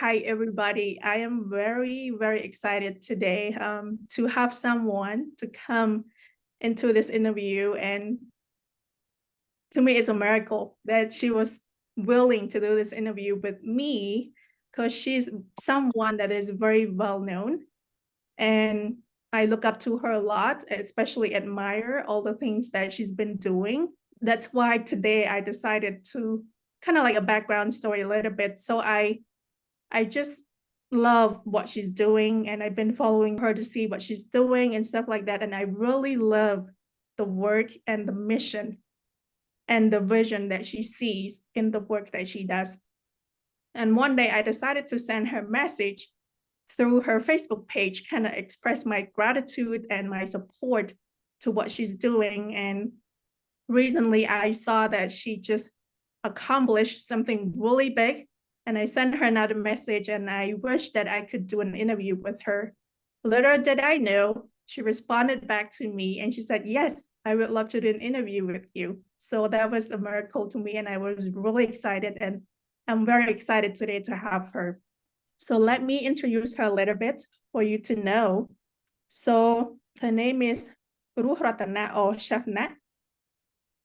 hi everybody. I am very excited today to have someone to come into this interview, and to me it's a miracle that she was willing to do this interview with me, because she's someone that is very well known, and I look up to her a lot, especially admire all the things that she's been doing. That's why today I decided to kind of like a background story a little bit. So I just love what she's doing, and I've been following her to see what she's doing and stuff like that. And I really love the work and the mission and the vision that she sees in the work that she does. And one day I decided to send her a message through her Facebook page, kind of express my gratitude and my support to what she's doing. And recently I saw that she just accomplished something really big, and I sent her another message, and I wish that I could do an interview with her. Little did I know, she responded back to me and she said, yes, I would love to do an interview with you. So that was a miracle to me, and I was really excited, and I'm very excited today to have her. So let me introduce her a little bit for you to know. So her name is Rotanak or Chef Nat.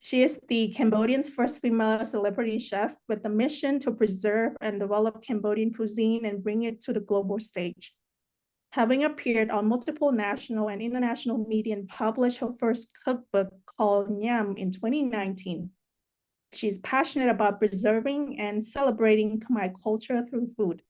She is the Cambodian's first female celebrity chef with the mission to preserve and develop Cambodian cuisine and bring it to the global stage. Having appeared on multiple national and international media and published her first cookbook called Nyam in 2019, she's passionate about preserving and celebrating Khmer culture through food.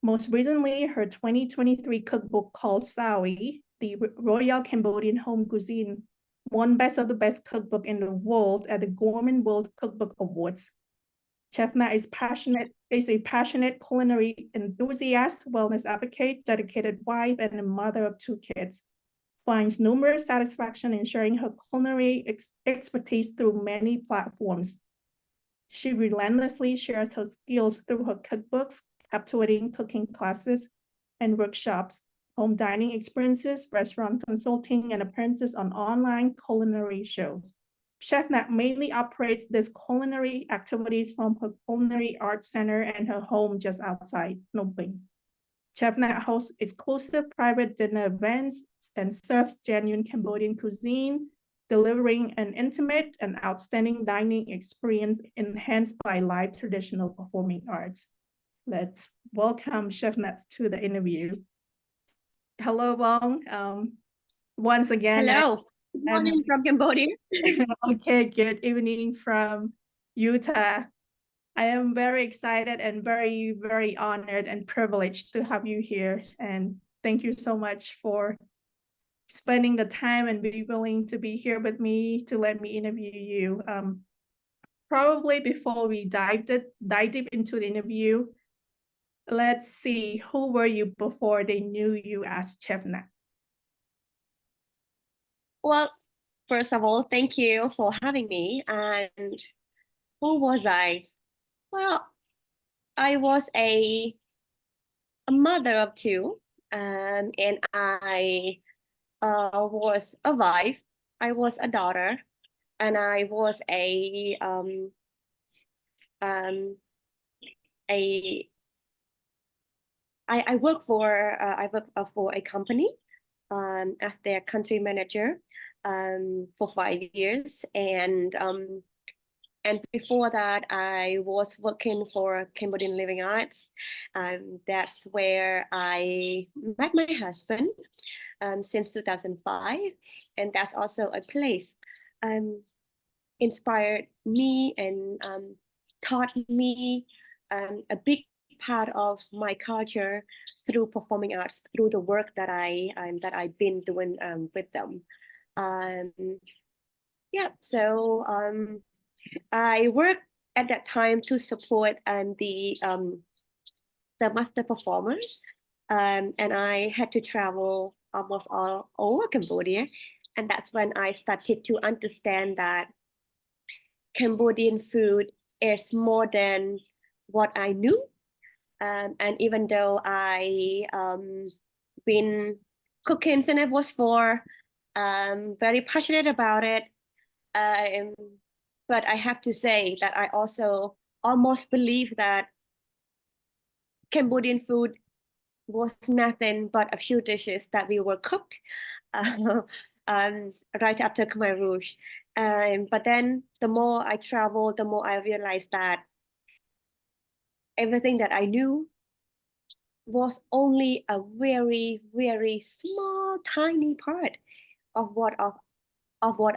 Most recently, her 2023 cookbook called Sawi, the Royal Cambodian Home Cuisine, won Best of the Best Cookbook in the World at the Gourmet World Cookbook Awards. Chef Nat is a passionate culinary enthusiast, wellness advocate, dedicated wife, and a mother of 2 kids. Finds numerous satisfaction in sharing her culinary expertise through many platforms. She relentlessly shares her skills through her cookbooks, captivating cooking classes and workshops, home dining experiences, restaurant consulting, and appearances on online culinary shows. Chef Nat mainly operates these culinary activities from her Culinary Arts Center and her home just outside Phnom Penh. Chef Nat hosts exclusive private dinner events and serves genuine Cambodian cuisine, delivering an intimate and outstanding dining experience enhanced by live traditional performing arts. Let's welcome Chef Nat to the interview. Hello, Bong. Once again, hello. Good morning from Cambodia. Okay, good evening from Utah. I am very excited and very honored and privileged to have you here. And thank you so much for spending the time and be willing to be here with me to let me interview you. Probably before we dive deep into the interview, let's see, who were you before they knew you as Chef Nat? Well, first of all, thank you for having me. And who was I? Well, I was a mother of 2, and I was a wife. I was a daughter, and I was a I work for a company as their country manager for 5 years, and before that I was working for Cambodian Living Arts. That's where I met my husband since 2005, and that's also a place inspired me and taught me a big part of my culture through performing arts, through the work that I've been doing with them. Yeah, so I worked at that time to support the master performers, and I had to travel almost all over Cambodia, and that's when I started to understand that Cambodian food is more than what I knew. And even though I been cooking since I was 4, very passionate about it, but I have to say that I also almost believe that Cambodian food was nothing but a few dishes that we were cooked uh, right after Khmer Rouge. But then the more I traveled, the more I realized that everything that I knew was only a very, very small, tiny part of what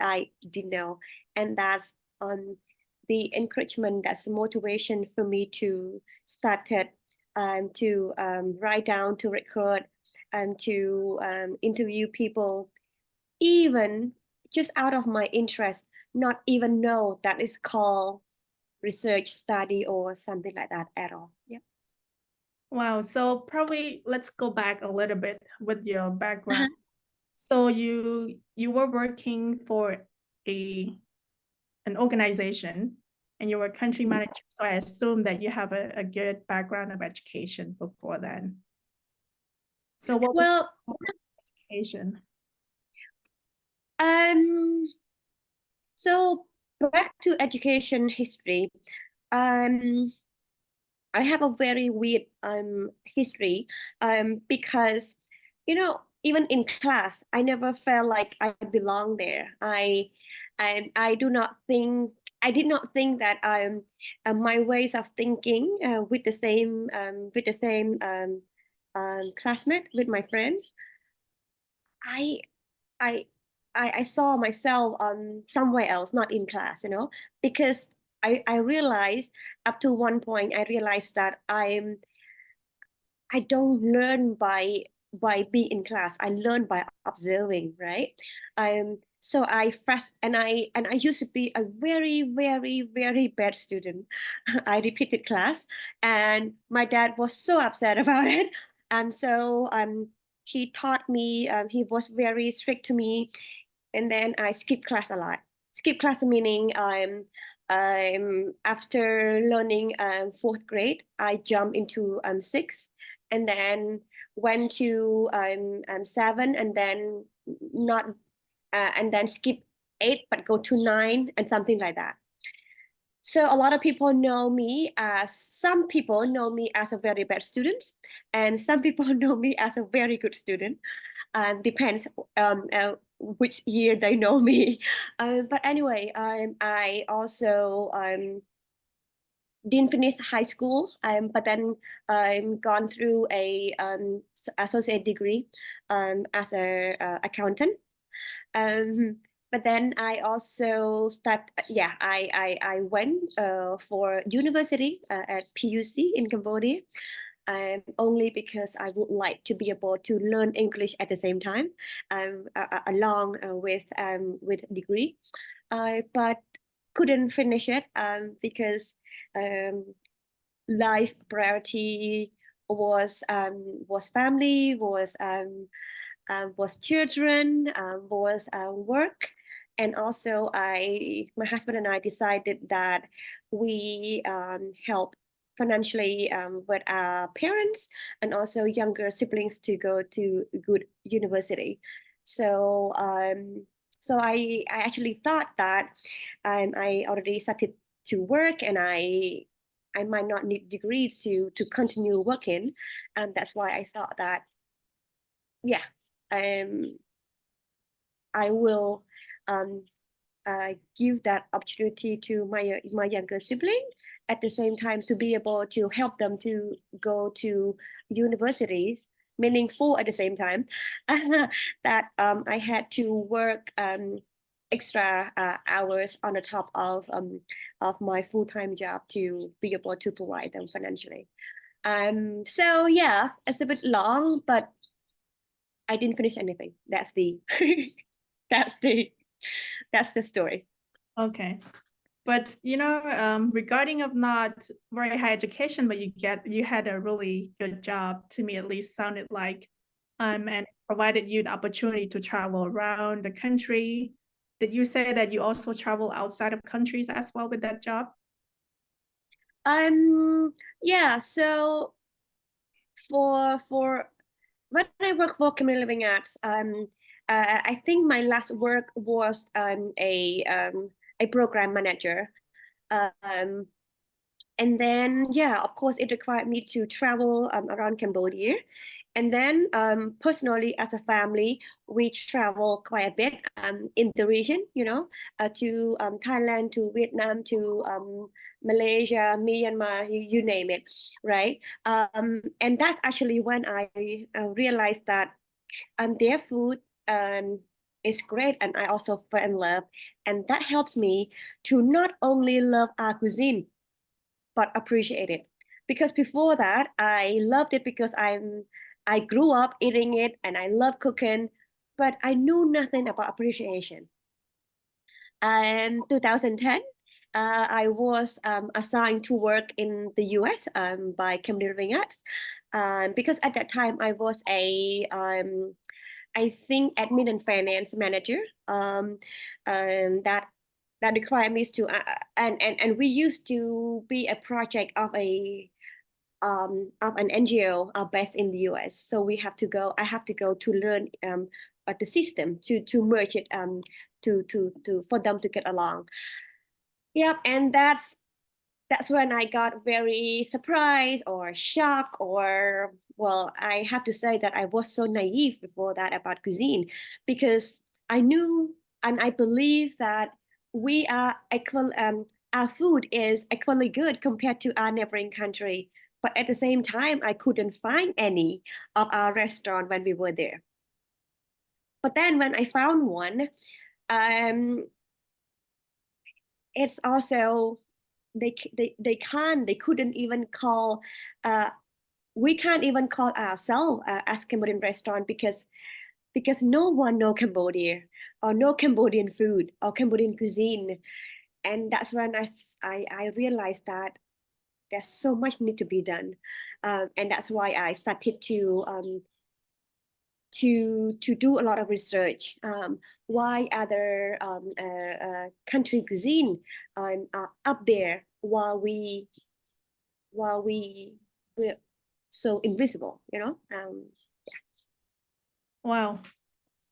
I did know. And that's the encouragement, that's the motivation for me to start it, to write down, to record, and to interview people, even just out of my interest, not even know that it's called research study or something like that at all. Yeah. Wow. So probably let's go back a little bit with your background. So you were working for a an organization and you were country manager. So I assume that you have a good background of education before then. So what was Well, education? um, so back to education history. Um, I have a very weird history because even in class I never felt like I belong there. I do not think I did not think that my ways of thinking with the same classmate, with my friends. I I I saw myself somewhere else, not in class, because I realized up to one point I realized that I don't learn by being in class. I learn by observing, right? So I used to be a very, very, very bad student. I repeated class, and my dad was so upset about it. And so he taught me. He was very strict to me, and then I skipped class a lot. Skip class meaning after learning fourth grade, I jumped into sixth, and then went to seven, and then not and then skip eight, but go to nine and something like that. So a lot of people know me as some people know me as a very bad student, and some people know me as a very good student. Depends which year they know me. But anyway, I also didn't finish high school, but then I'm gone through a associate degree as a accountant. Um, but then I also I went for university at PUC in Cambodia. Only because I would like to be able to learn English at the same time, along with degree, but couldn't finish it because um, life priority was family, was children, was work. And also my husband and I decided that we help financially with our parents and also younger siblings to go to good university. So I actually thought that I already started to work, and I might not need degrees to continue working, and that's why I thought that yeah, I will give that opportunity to my younger sibling, at the same time to be able to help them to go to universities meaningful at the same time. That I had to work extra hours on the top of my full-time job to be able to provide them financially. So yeah, it's a bit long, but I didn't finish anything. That's the that's the that's the story. Okay. But regarding of not very high education, but you had a really good job, to me at least sounded like, and provided you the opportunity to travel around the country. Did you say that you also travel outside of countries as well with that job? Yeah, so for when I work for Community Living Arts, I think my last work was a program manager. Um, And then, yeah, of course, it required me to travel around Cambodia. And then personally, as a family, we travel quite a bit in the region, to Thailand, to Vietnam, to Malaysia, Myanmar, you name it, right? And that's actually when I realized that their food is great, and I also fell in love. And that helps me to not only love our cuisine, but appreciate it. Because before that, I loved it because I grew up eating it and I love cooking, but I knew nothing about appreciation. 2010, I was assigned to work in the US by Cambodian Food, because at that time I was I think admin and finance manager, that required me to and we used to be a project of an NGO based in the US. So I have to go to learn the system to merge it to for them to get along. Yep, and that's when I got very surprised or shocked, or well, I have to say that I was so naive before that about cuisine, because I knew and I believe that we are equal. Our food is equally good compared to our neighboring country, but at the same time, I couldn't find any of our restaurant when we were there. But then when I found one, um, it's also they couldn't even call we can't even call ourselves as Cambodian restaurant, because no one know Cambodia or no Cambodian food or Cambodian cuisine. And that's when I realized that there's so much need to be done, and that's why I started to do a lot of research, why other country cuisine are up there while we're so invisible, Wow.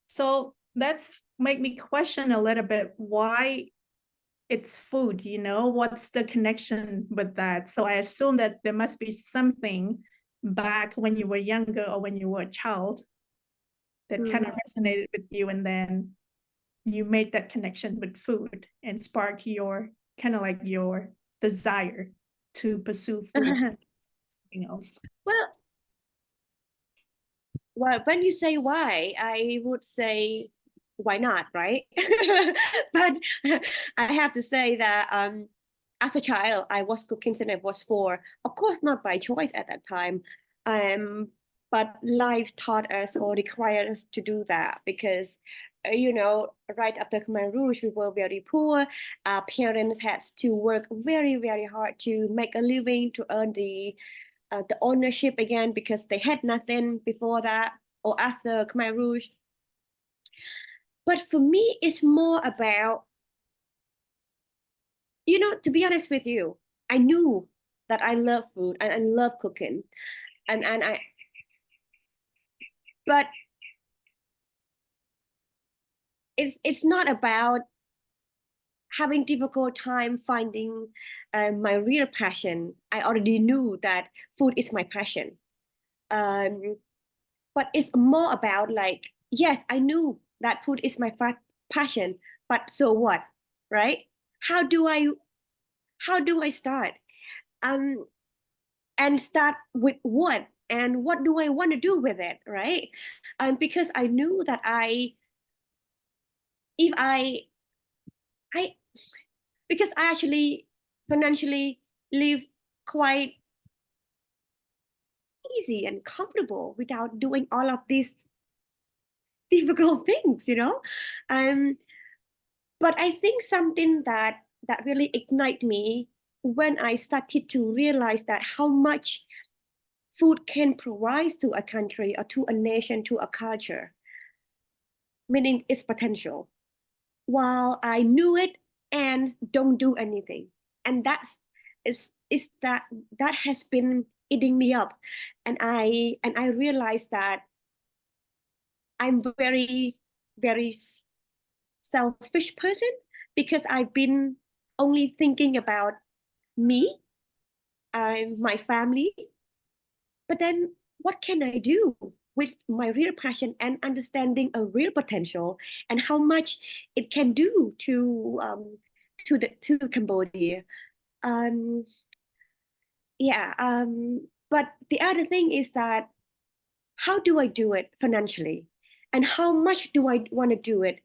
So that's make me question a little bit why it's food, what's the connection with that? So I assume that there must be something back when you were younger or when you were a child that kind of resonated with you, and then you made that connection with food and spark your kind of like your desire to pursue food, something else. Well, when you say why, I would say why not, right? But I have to say that as a child, I was cooking since I was 4. Of course, not by choice at that time. But life taught us or required us to do that, because right after Khmer Rouge, we were very poor. Our parents had to work very, very hard to make a living, to earn the ownership again, because they had nothing before that or after Khmer Rouge. But for me, it's more about, to be honest with you, I knew that I love food and I love cooking, and but it's not about having difficult time finding my real passion. I already knew that food is my passion. But it's more about, like, yes, I knew that food is my passion, but so what, right? How do I start? Um, and start with what? And what do I want to do with it, right? Because I knew that if I, because I actually financially live quite easy and comfortable without doing all of these difficult things, But I think something that really ignited me when I started to realize that how much food can provide to a country or to a nation, to a culture, meaning its potential, while I knew it and don't do anything. And is that has been eating me up. And I realized that I'm very, very selfish person, because I've been only thinking about me my family. But then what can I do with my real passion and understanding a real potential and how much it can do to Cambodia? Um, yeah. But the other thing is that how do I do it financially? And how much do I want to do it?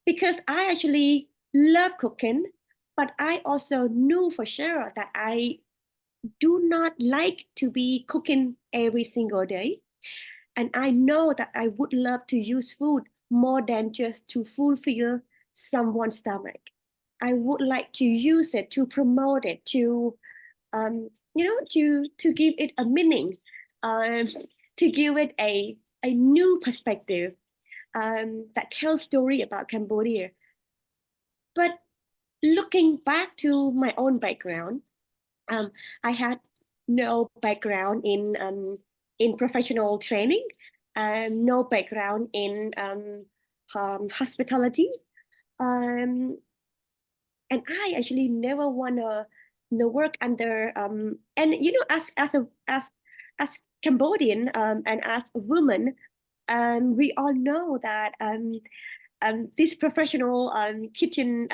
Because I actually love cooking, but I also knew for sure that I do not like to be cooking every single day. And I know that I would love to use food more than just to fulfill someone's stomach. I would like to use it to promote it, to give it a meaning, um, to give it a new perspective that tells story about Cambodia. But looking back to my own background, I had no background in professional training, no background in hospitality, um, and I actually never wanna work under and as Cambodian and as a woman, we all know that this professional kitchen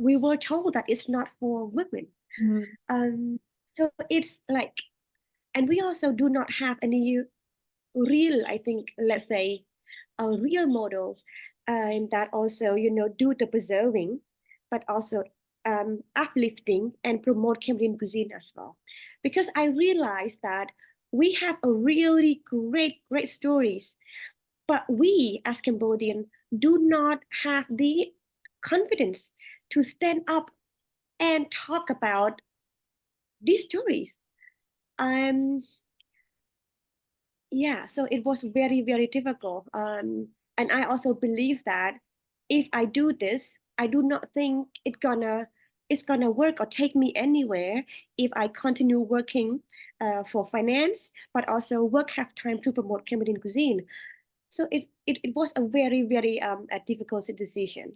we were told that it's not for women. Mm. So it's like, and we also do not have any real, I think, let's say, real models that also, do the preserving, but also uplifting and promote Cambodian cuisine as well. Because I realized that we have a really great stories, but we as Cambodian do not have the confidence to stand up and talk about these stories. Um, yeah, so it was very difficult. And I also believe that if I do this, I do not think it's gonna work or take me anywhere if I continue working for finance, but also work half time to promote Cambodian cuisine. So it was a very a difficult decision.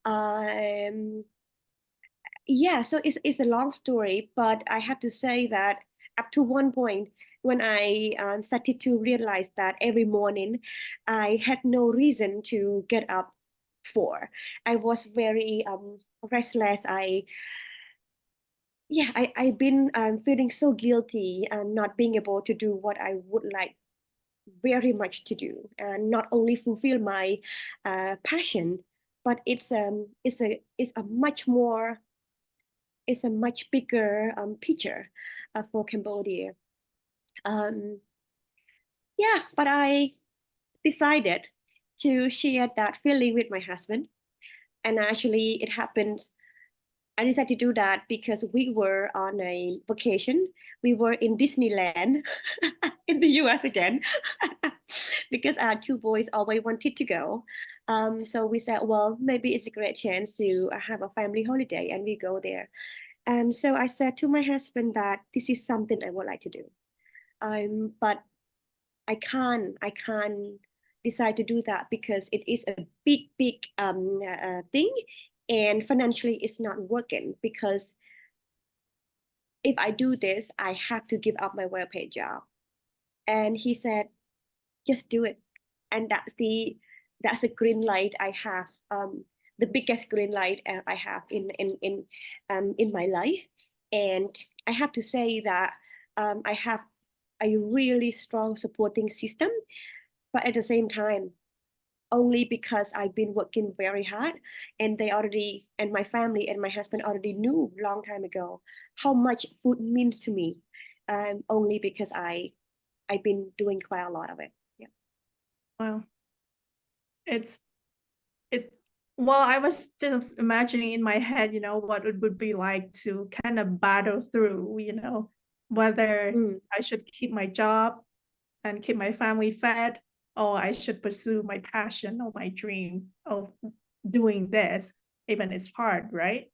Um, yeah, so it's a long story, but I have to say that up to one point when I started to realize that every morning I had no reason to get up for. I was very restless. I've been feeling so guilty and not being able to do what I would like very much to do, and not only fulfill my passion, but it's a much bigger picture for Cambodia. Um, yeah, but I decided to share that feeling with my husband. And actually, it happened. I decided to do that because we were on a vacation. We were in Disneyland in the US again, because our two boys always wanted to go. So we said, well, maybe it's a great chance to have a family holiday, and we go there. So I said to my husband that this is something I would like to do. But I can't decide to do that because it is a big thing, and financially it's not working because if I do this, I have to give up my well-paid job. And he said, just do it. And that's a green light I have, the biggest green light I have in my life. And I have to say that I have a really strong supporting system, but at the same time, only because I've been working very hard, and and my family and my husband already knew long time ago how much food means to me, only because I've been doing quite a lot of it. Yeah. Wow. It's it's well, I was just imagining in my head, what it would be like to kind of battle through, whether Mm. I should keep my job and keep my family fed, or I should pursue my passion or my dream of doing this, even it's hard, right?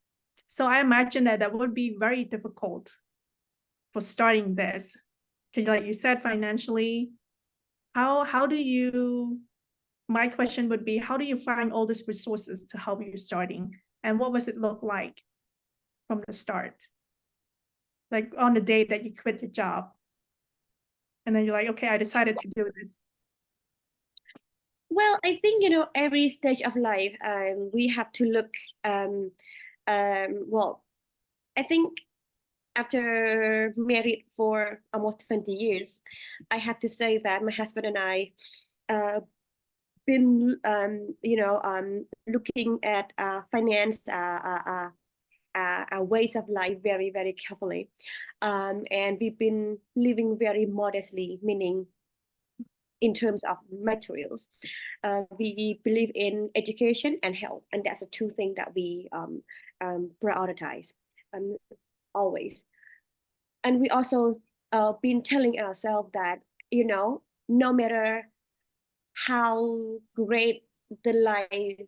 So I imagine that would be very difficult for starting this. Because like you said, financially, how do you my question would be, how do you find all these resources to help you starting? And what was it look like from the start? like on the day that you quit your job? And then you're like, okay, I decided to do this. Well, I think, every stage of life, we have to look, well, I think after married for almost 20 years, I have to say that my husband and I been, looking at finance, ways of life very, very carefully. And we've been living very modestly, meaning in terms of materials. We believe in education and health, and that's the two things that we prioritize always. And we also been telling ourselves that, no matter how great the life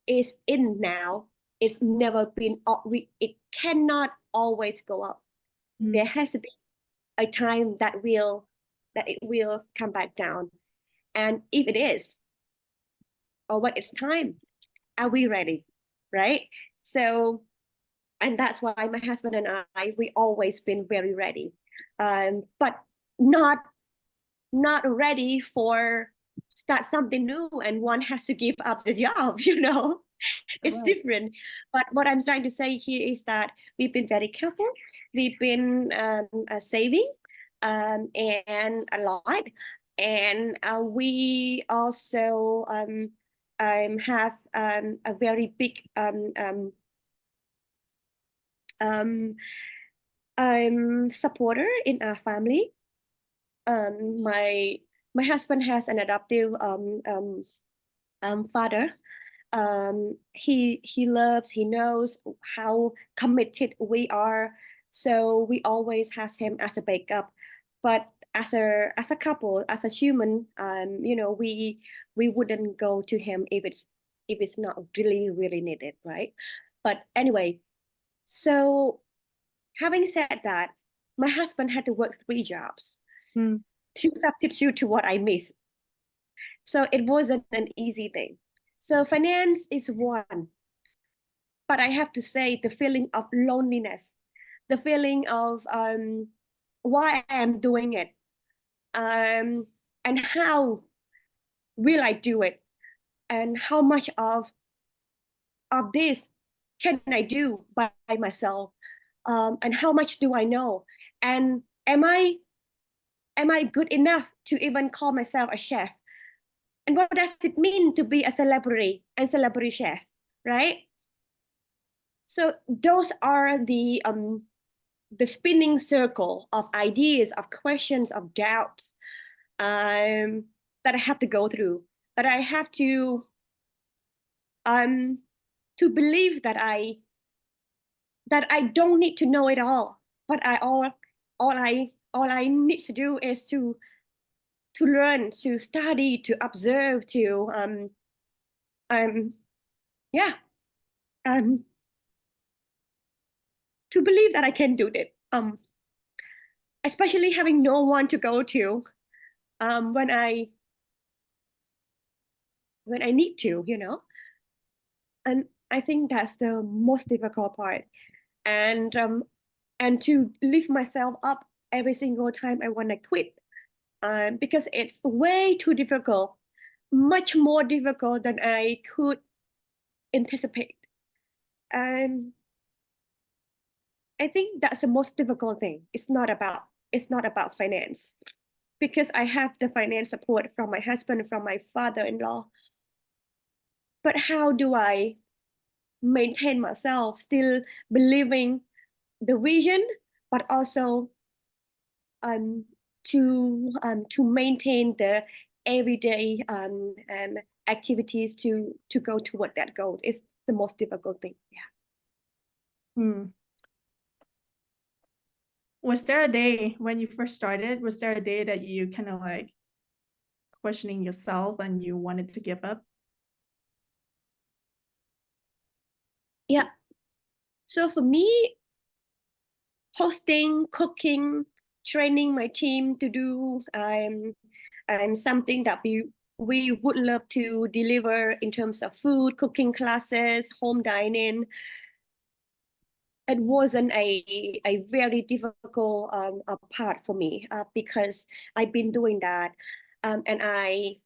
is in now, it's never been, it cannot always go up. There has to be a time that it will come back down. And if it is, or when it's time, are we ready? Right? So, and that's why my husband and we always been very ready, but not ready for start something new, and one has to give up the job. It's different. But what I'm trying to say here is that we've been very careful. We've been saving and a lot, and we also have a very big supporter in our family. My husband has an adoptive father. He loves, he knows how committed we are, so we always has him as a backup. But as a couple, as a human, we wouldn't go to him if it's not really, really needed, right? But anyway, so having said that, my husband had to work 3 jobs to substitute to what I miss. So it wasn't an easy thing. So finance is one, but I have to say the feeling of loneliness, the feeling of why I am doing it, and how will I do it, and how much of this can I do by myself, and how much do I know, and am I good enough to even call myself a chef? And what does it mean to be a celebrity and celebrity chef, right? So those are the spinning circle of ideas, of questions, of doubts that I have to go through. But I have to believe that I don't need to know it all. But all I need to do is to learn, to study, to observe, to to believe that I can do it. Especially having no one to go to when I need to, And I think that's the most difficult part. And to lift myself up every single time I want to quit, because it's way too difficult, much more difficult than I could anticipate. And I think that's the most difficult thing. It's not about finance, because I have the finance support from my husband, from my father-in-law. But how do I maintain myself still believing the vision, but also to maintain the everyday activities to go toward that goal is the most difficult thing. Was there a day when you first started, was there a day that you kind of like questioning yourself and you wanted to give up? Yeah. So for me, hosting, cooking, training my team to do something that we would love to deliver in terms of food, cooking classes, home dining. it wasn't a very difficult part for me because I've been doing that, and I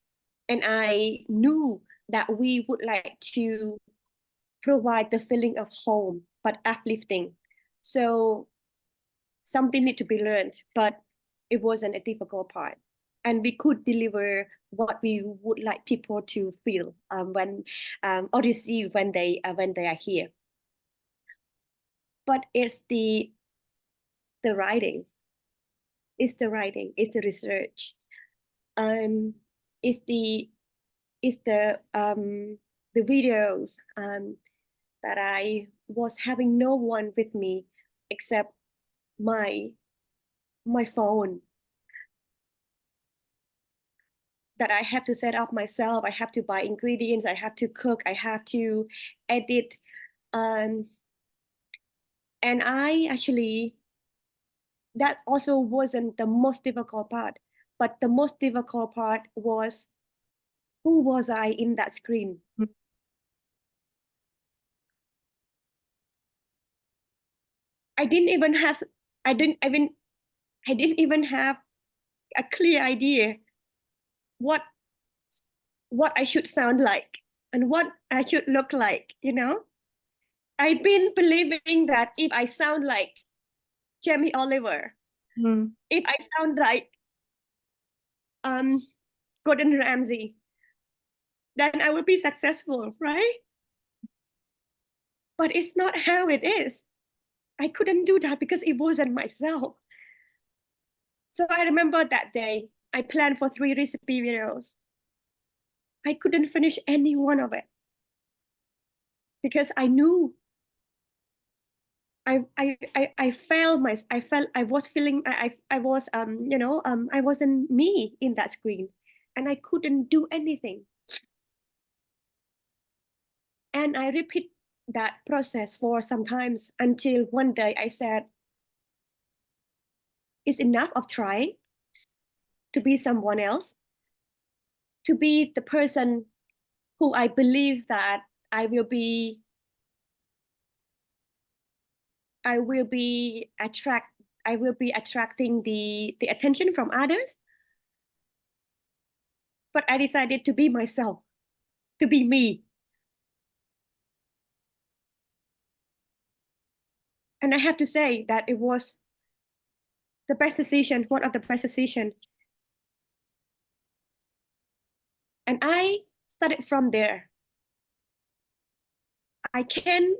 knew that we would like to provide the feeling of home but uplifting. So something need to be learned, but it wasn't a difficult part, and we could deliver what we would like people to feel when or receive when they are here. But it's the writing, it's the research, um, it's the videos that I was having no one with me except my phone, that I have to set up myself. I have to buy ingredients, I have to cook, I have to edit, um, and I actually, that also wasn't the most difficult part, but the most difficult part was, who was I in that screen? I didn't even have I didn't even have a clear idea what I should sound like and what I should look like, you know? I've been believing that if I sound like Jamie Oliver, if I sound like um Gordon Ramsay, then I will be successful, right? But it's not how it is. I couldn't do that because it wasn't myself. So I remember that day, I planned for 3 recipe videos. I couldn't finish any one of it because I knew I felt I was feeling I was I wasn't me in that screen, and I couldn't do anything. And I repeat that process for some times until one day I said, it's enough of trying to be someone else, to be the person who I believe that I will be I will be attract I will be attracting the attention from others. But I decided to be myself, to be me. And I have to say that it was the best decision, one of the best decisions. And I started from there. I can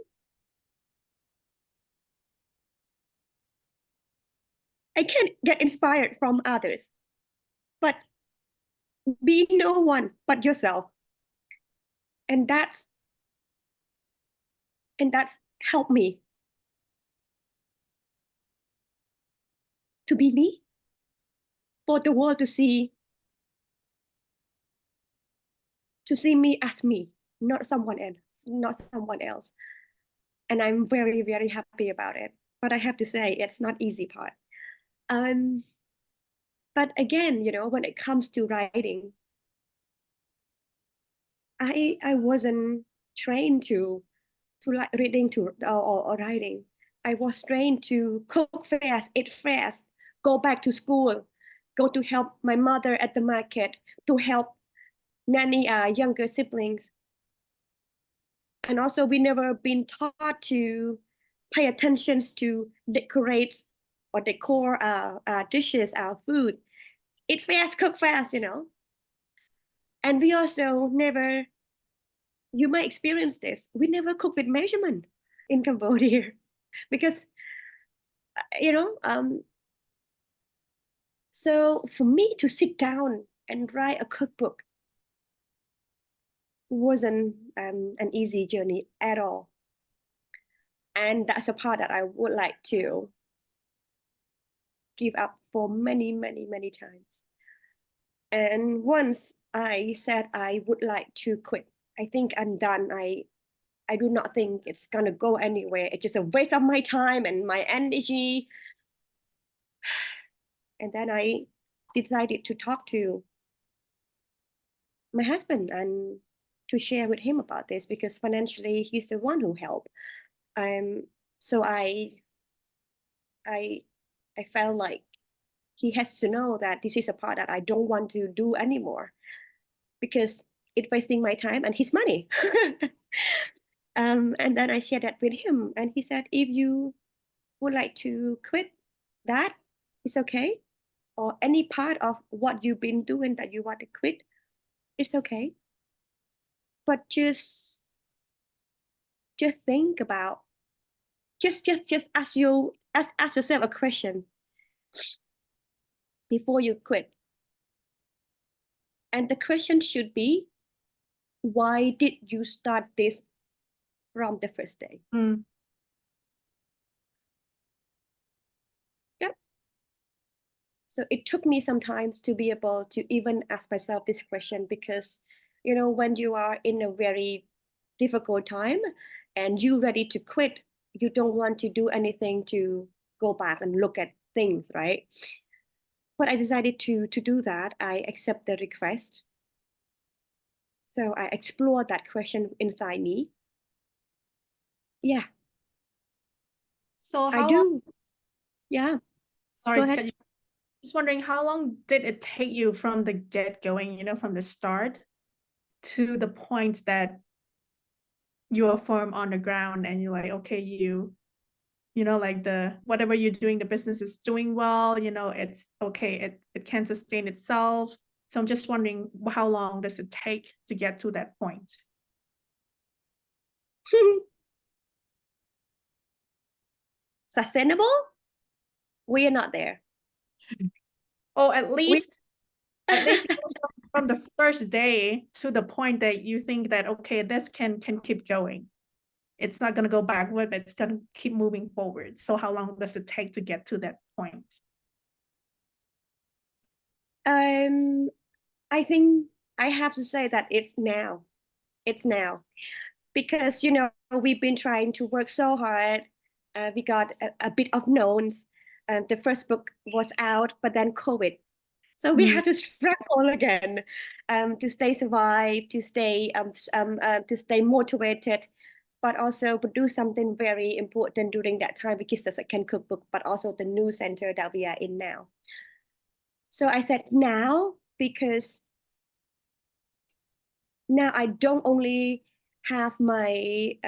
get inspired from others, but be no one but yourself. And that's helped me to be me, for the world to see me as me, not someone else. And I'm very, very happy about it. But I have to say, it's not easy part. But again, when it comes to writing, I wasn't trained to like reading or writing. I was trained to cook fast, eat fast, go back to school, go to help my mother at the market, to help nanny younger siblings. And also, we never been taught to pay attention to decorate or decor our dishes, our food. Eat fast, cook fast, And we also never, you might experience this, we never cook with measurement in Cambodia because, so for me to sit down and write a cookbook wasn't an easy journey at all. And that's a part that I would like to give up for many, many, many times. And once I said I would like to quit, I think I'm done. I do not think it's gonna go anywhere. It's just a waste of my time and my energy. And then I decided to talk to my husband and to share with him about this, because financially he's the one who helped. So I felt like he has to know that this is a part that I don't want to do anymore because it's wasting my time and his money. And then I shared that with him, and he said, if you would like to quit that, it's okay. Or any part of what you've been doing that you want to quit, it's okay. But just think about, just ask yourself a question before you quit. And the question should be, why did you start this from the first day? Mm. Yep. So it took me some time to be able to even ask myself this question, because, you know, when you are in a very difficult time and you ready to quit, you don't want to do anything to go back and look at things, right? But I decided to do that. I accept the request. So I explored that question inside me. Yeah, So I how long, do. Yeah, sorry go to ahead. cut you, just wondering how long did it take you from the get going, you know, from the start to the point that you are firm on the ground and you're like, okay, you know, like the whatever you're doing, the business is doing well, you know, it's okay, it can sustain itself. So I'm just wondering, how long does it take to get to that point? Sustainable? We are not there. Oh, We at least from the first day to the point that you think that, okay, this can keep going. It's not going to go backward, but it's going to keep moving forward. So how long does it take to get to that point? I think I have to say that it's now. It's now. Because, you know, we've been trying to work so hard. We got a bit of knowns. The first book was out, but then COVID. So we Mm. had to struggle again, to stay survive, to stay motivated, but also produce something very important during that time, which is the second cookbook, but also the new center that we are in now. So I said now, because now I don't only have my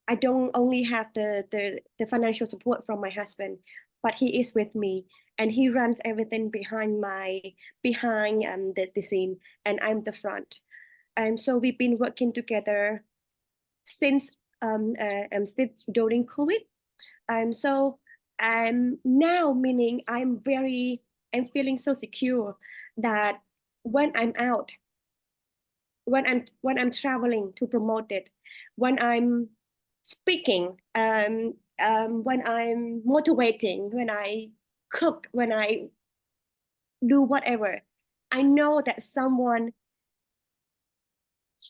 I don't only have the financial support from my husband, but he is with me and he runs everything behind the scene, and I'm the front. And so we've been working together since still during COVID. So now, meaning I'm feeling so secure that when I'm out, when I'm traveling to promote it, when I'm speaking, when I'm motivating, when I cook, when I do whatever, I know that someone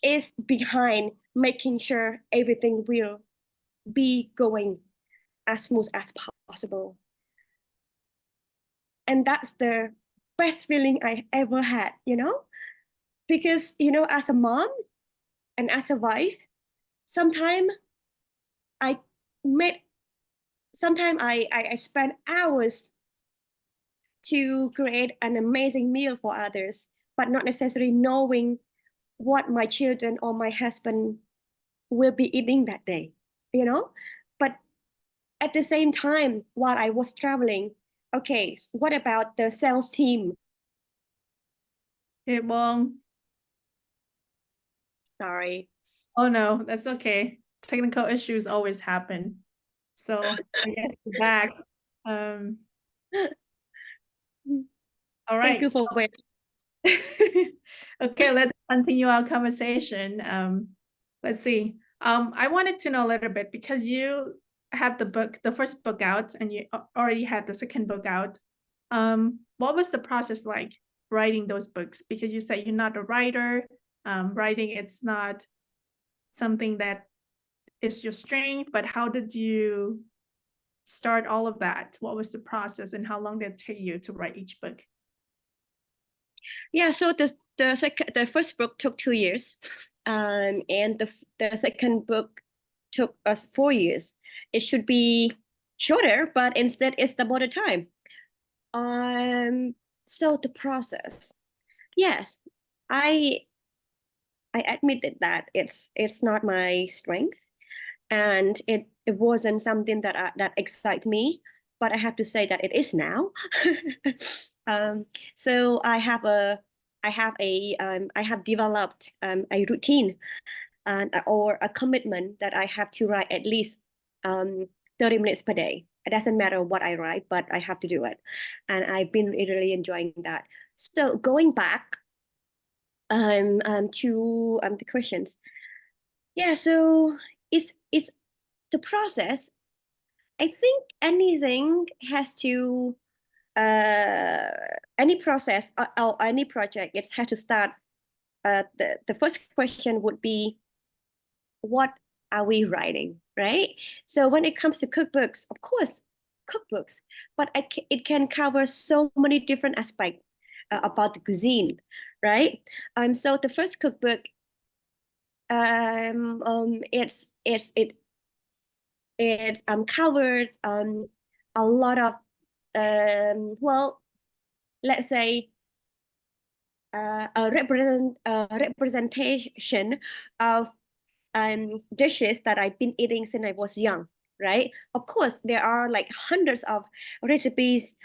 is behind making sure everything will be going as smooth as possible. And that's the best feeling I ever had, you know? Because, you know, as a mom and as a wife, sometimes I made sometimes I spend hours to create an amazing meal for others, but not necessarily knowing what my children or my husband will be eating that day, you know? But at the same time, while I was traveling, okay, what about the sales team? It won't. Sorry. Oh no, that's okay. Technical issues always happen. So I guess we're back. Um, all Thank right. you for waiting. Okay, let's continue our conversation. Let's see. I wanted to know a little bit because you had the first book out, and you already had the second book out. What was the process like writing those books? Because you said you're not a writer. Writing, it's not something that is your strength, but how did you start all of that? What was the process, and how long did it take you to write each book? Yeah, so the first book took 2 years, and the second book took us 4 years. It should be shorter, but instead it's double the time. So the process, yes, I admitted that it's not my strength, and it wasn't something that excites me. But I have to say that it is now. So I have developed a routine or a commitment that I have to write at least 30 minutes per day. It doesn't matter what I write, but I have to do it. And I've been really enjoying that. So going back to the questions. Yeah, so it's the process. I think anything has to any process or any project, it has to start. The first question would be, what are we writing, right? So when it comes to cookbooks, of course, cookbooks, but it can cover so many different aspects about the cuisine, right? So the first cookbook, it's covered a lot of well, let's say a representation of dishes that I've been eating since I was young, right? Of course, there are like hundreds of recipes,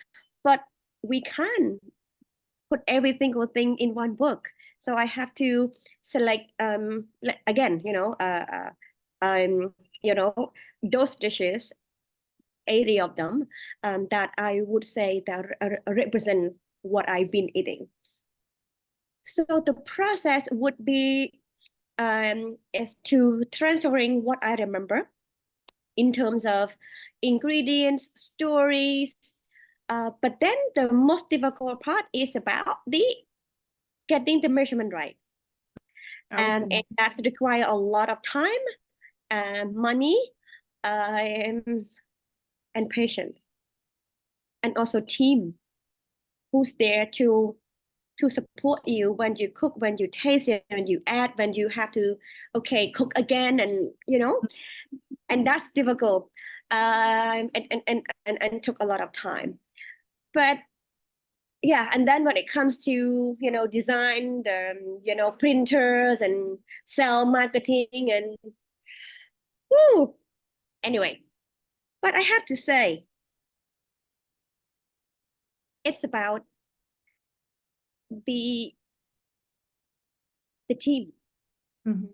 but we can't put every single thing in one book. So I have to select again, those dishes, 80 of them, that I would say that represent what I've been eating. So the process would be is to transferring what I remember in terms of ingredients, stories. But then the most difficult part is about getting the measurement right. And that's require a lot of time, money, and patience, and also team who's there to support you when you cook, when you taste it, when you add, when you have to cook again, and and that's difficult, and took a lot of time. But yeah, and then when it comes to design, the printers and sell marketing and woo, anyway. But I have to say, it's about the team. Mm-hmm.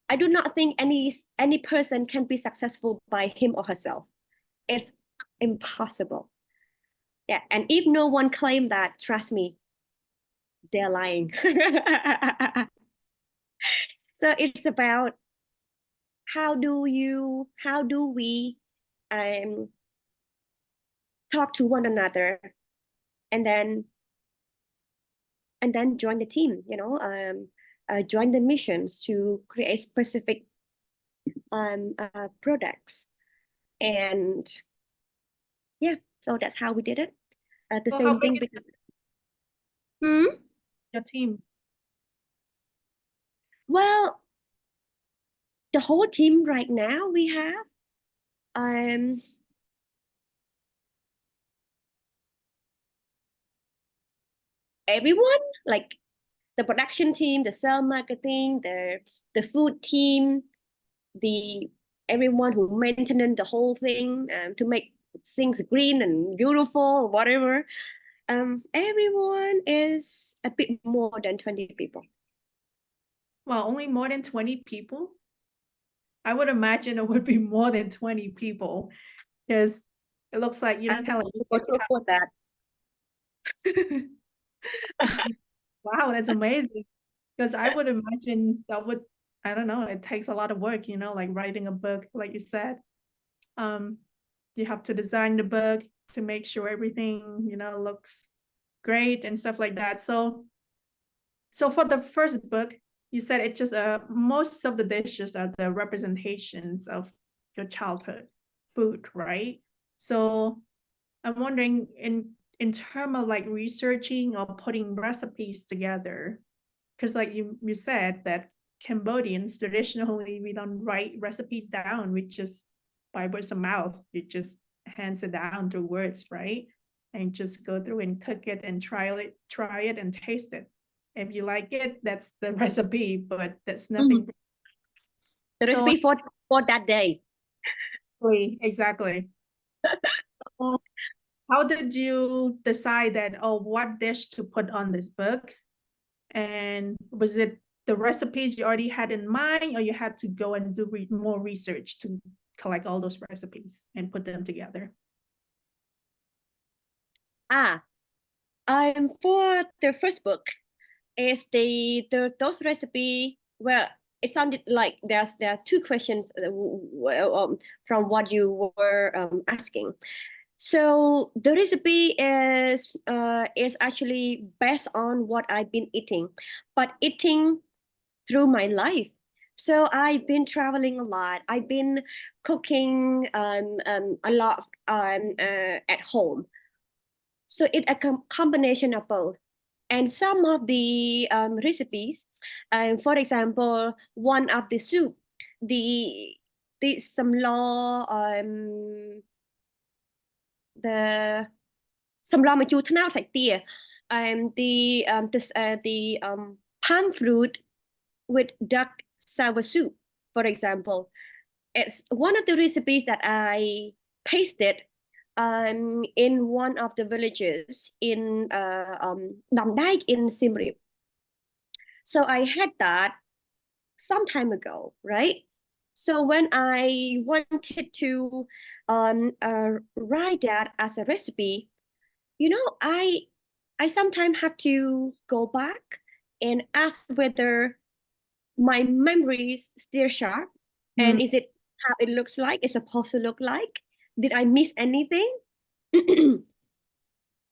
I do not think any person can be successful by him or herself. It's impossible. Yeah, and if no one claim that, trust me, they're lying. So it's about how do we talk to one another, and then join the team, join the missions to create specific products. And yeah, so that's how we did it. The Well, same thing with your team. Well, the whole team right now, we have everyone, like the production team, the sales marketing, the food team, the everyone who maintain the whole thing, to make things green and beautiful, whatever. Everyone is a bit more than 20 people. Well, only more than 20 people? I would imagine it would be more than 20 people, because it looks like, kind of like to afford that. wow, that's amazing. Because I would imagine that would, I don't know, it takes a lot of work, like writing a book, like you said. You have to design the book to make sure everything, looks great and stuff like that. So for the first book, you said it just most of the dishes are the representations of your childhood food, right? So I'm wondering, in terms of like researching or putting recipes together, because like you said that Cambodians, traditionally, we don't write recipes down. We just, by words of mouth, you just hands it down through words, right? And just go through and cook it and try it and taste it. If you like it, that's the recipe, but that's nothing. The So, recipe for that day. exactly. How did you decide that, oh, what dish to put on this book? And was it the recipes you already had in mind, or you had to go and do more research to collect all those recipes and put them together? For the first book, is those recipe. Well, it sounded like there are two questions from what you were asking. So the recipe is actually based on what I've been eating, but eating through my life. So I've been traveling a lot. I've been cooking a lot at home. So it's a combination of both. And some of the recipes, for example, one of the soup, the some law the some law mà chua thế nào sạch tỉa, the palm fruit with duck sour soup, for example. It's one of the recipes that I tasted in one of the villages in Nam Dai in Siem Reap. So I had that some time ago, right? So when I wanted to write that as a recipe, I sometimes have to go back and ask whether my memory is still sharp, and is it how it looks like? It's supposed to look like? Did I miss anything?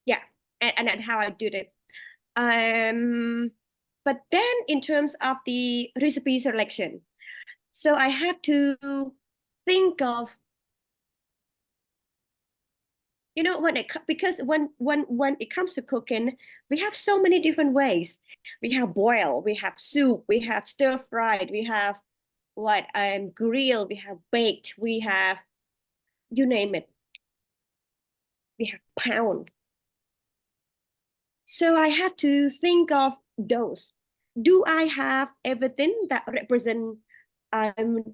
Yeah, and how I did it. But then in terms of the recipe selection, so I have to think of, because when it comes to cooking, we have so many different ways. We have boil, we have soup, we have stir fried, we have grill, we have baked, we have, you name it. We have pound. So I have to think of those. Do I have everything that represent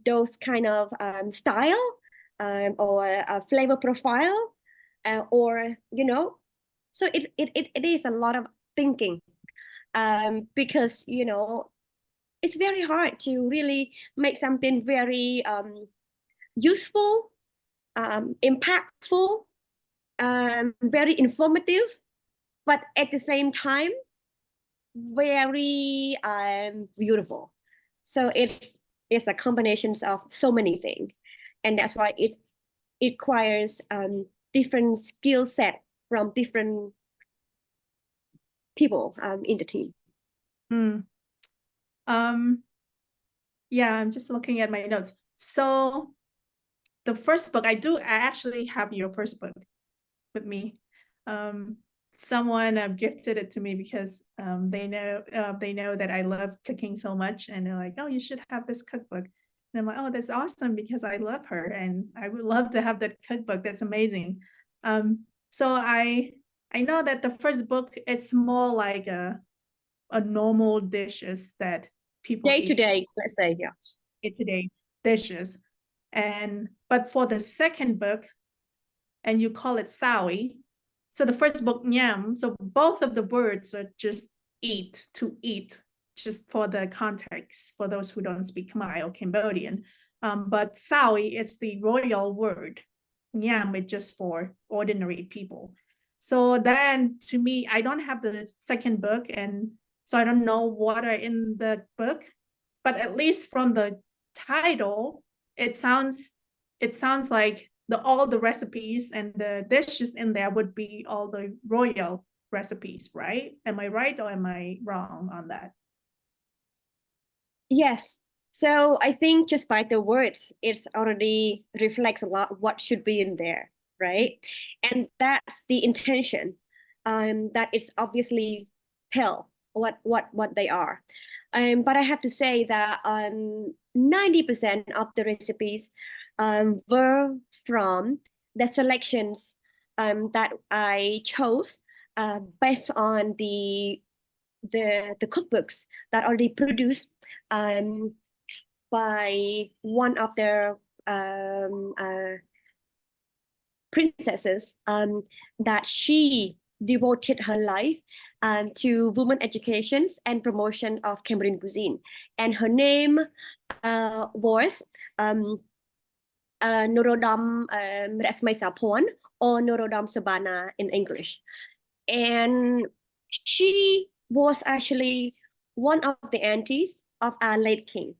those kind of style or a flavor profile, or so it is a lot of thinking, because it's very hard to really make something very useful, impactful, very informative, but at the same time very beautiful. So it's a combination of so many things, and that's why it requires different skill set from different people in the team. Yeah, I'm just looking at my notes. So the first book, I actually have your first book with me. Someone gifted it to me because they know that I love cooking so much, and they're like, "Oh, you should have this cookbook." And I'm like, "Oh, that's awesome," because I love her and I would love to have that cookbook. That's amazing. So I know that the first book, it's more like a normal dishes that people Day eat. to day, let's say, yeah. Day-to-day dishes. But for the second book, and you call it Sawi. So the first book, Nyam, so both of the words are just eat, to eat, just for the context, for those who don't speak Khmer or Cambodian. But Sawi, it's the royal word. Nyam is just for ordinary people. So then, to me, I don't have the second book, and so I don't know what are in the book. But at least from the title, it sounds like all the recipes and the dishes in there would be all the royal recipes, right? Am I right or am I wrong on that? Yes. So I think just by the words, it already reflects a lot what should be in there, right? And that's the intention. That is obviously tell what they are. But I have to say that 90% of the recipes were from the selections that I chose based on the cookbooks that already produced by one of their princesses that she devoted her life to women educations and promotion of Cambodian cuisine. And her name was Norodom Resmai Sapon, or Norodom Sabana in English. And she was actually one of the aunties of our late king.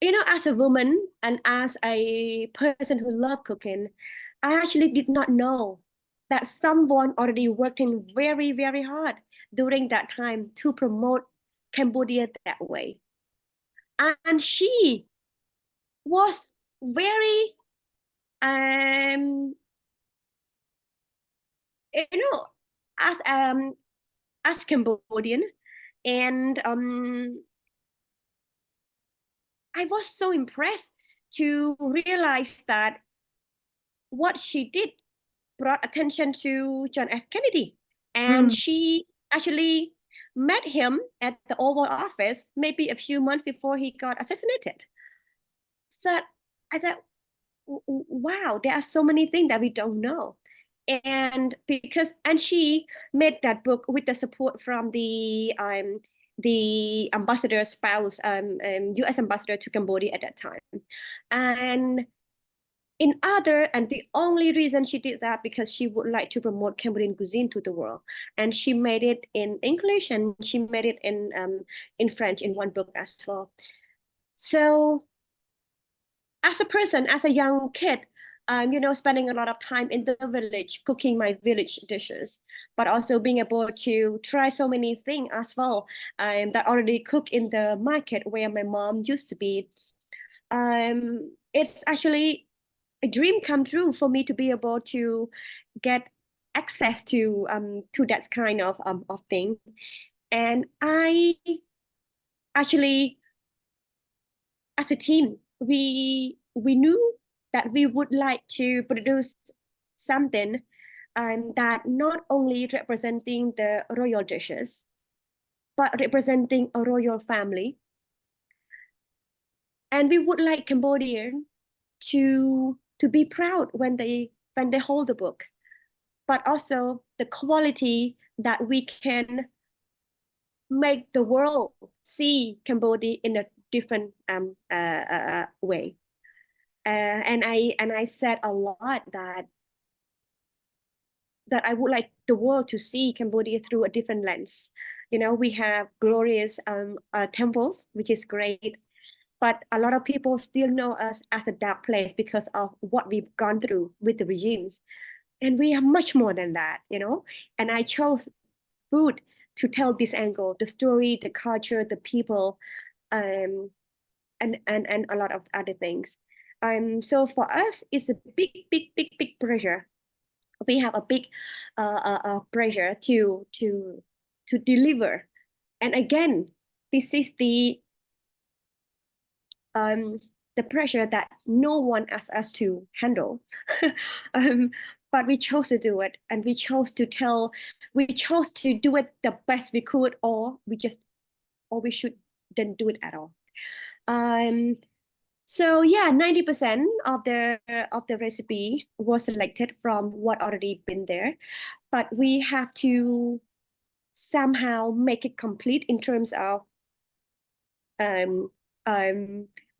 You know, as a woman and as a person who loved cooking, I actually did not know that someone already working very, very hard during that time to promote Cambodia that way. And she was very, you know, as Cambodian, and I was so impressed to realize that what she did brought attention to John F. Kennedy. And she actually met him at the Oval Office maybe a few months before he got assassinated. So I said, wow, there are so many things that we don't know. And she made that book with the support from the ambassador's spouse, U.S. ambassador to Cambodia at that time. And the only reason she did that because she would like to promote Cambodian cuisine to the world. And she made it in English and she made it in French in one book as well. So as a person, as a young kid, spending a lot of time in the village, cooking my village dishes, but also being able to try so many things as well that already cook in the market where my mom used to be. It's actually a dream come true for me to be able to get access to that kind of thing. And I actually, as a team, we knew that we would like to produce something that not only representing the royal dishes, but representing a royal family. And we would like Cambodian to be proud when they hold the book, but also the quality that we can make the world see Cambodia in a different way. And I said a lot that I would like the world to see Cambodia through a different lens. We have glorious temples, which is great, but a lot of people still know us as a dark place because of what we've gone through with the regimes. And we are much more than that, And I chose food to tell this angle, the story, the culture, the people, and a lot of other things. So for us, it's a big pressure. We have a big pressure to deliver. And again, this is the pressure that no one asked us to handle. But we chose to do it, and we chose to do it the best we could, or we shouldn't do it at all. So yeah, 90% of the recipe was selected from what already been there, but we have to somehow make it complete in terms of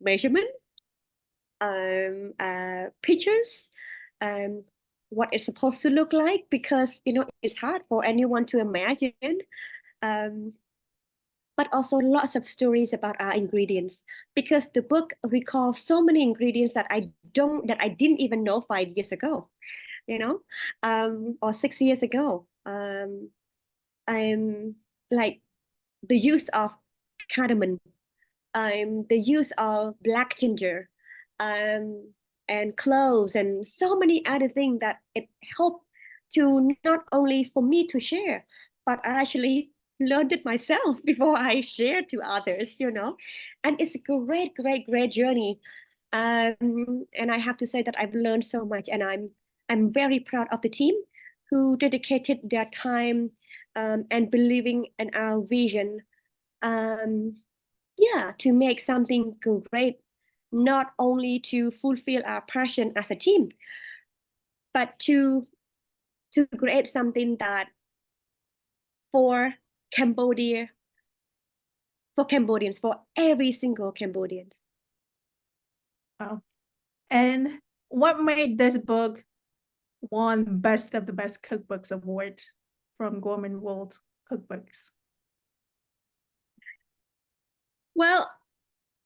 measurement, pictures, what it's supposed to look like, because it's hard for anyone to imagine. But also lots of stories about our ingredients, because the book recalls so many ingredients that I didn't even know 5 years ago, or 6 years ago. I'm like the use of cardamom, the use of black ginger, and cloves, and so many other things that it helped to not only for me to share, but I actually learned it myself before I share to others, and it's a great, great, great journey. And I have to say that I've learned so much, and I'm very proud of the team who dedicated their time and believing in our vision. Um, yeah, to make something great, not only to fulfill our passion as a team, but to create something that for Cambodia, for Cambodians, for every single Cambodians. Wow. And what made this book won Best of the Best Cookbooks award from Gourmet World Cookbooks? Well,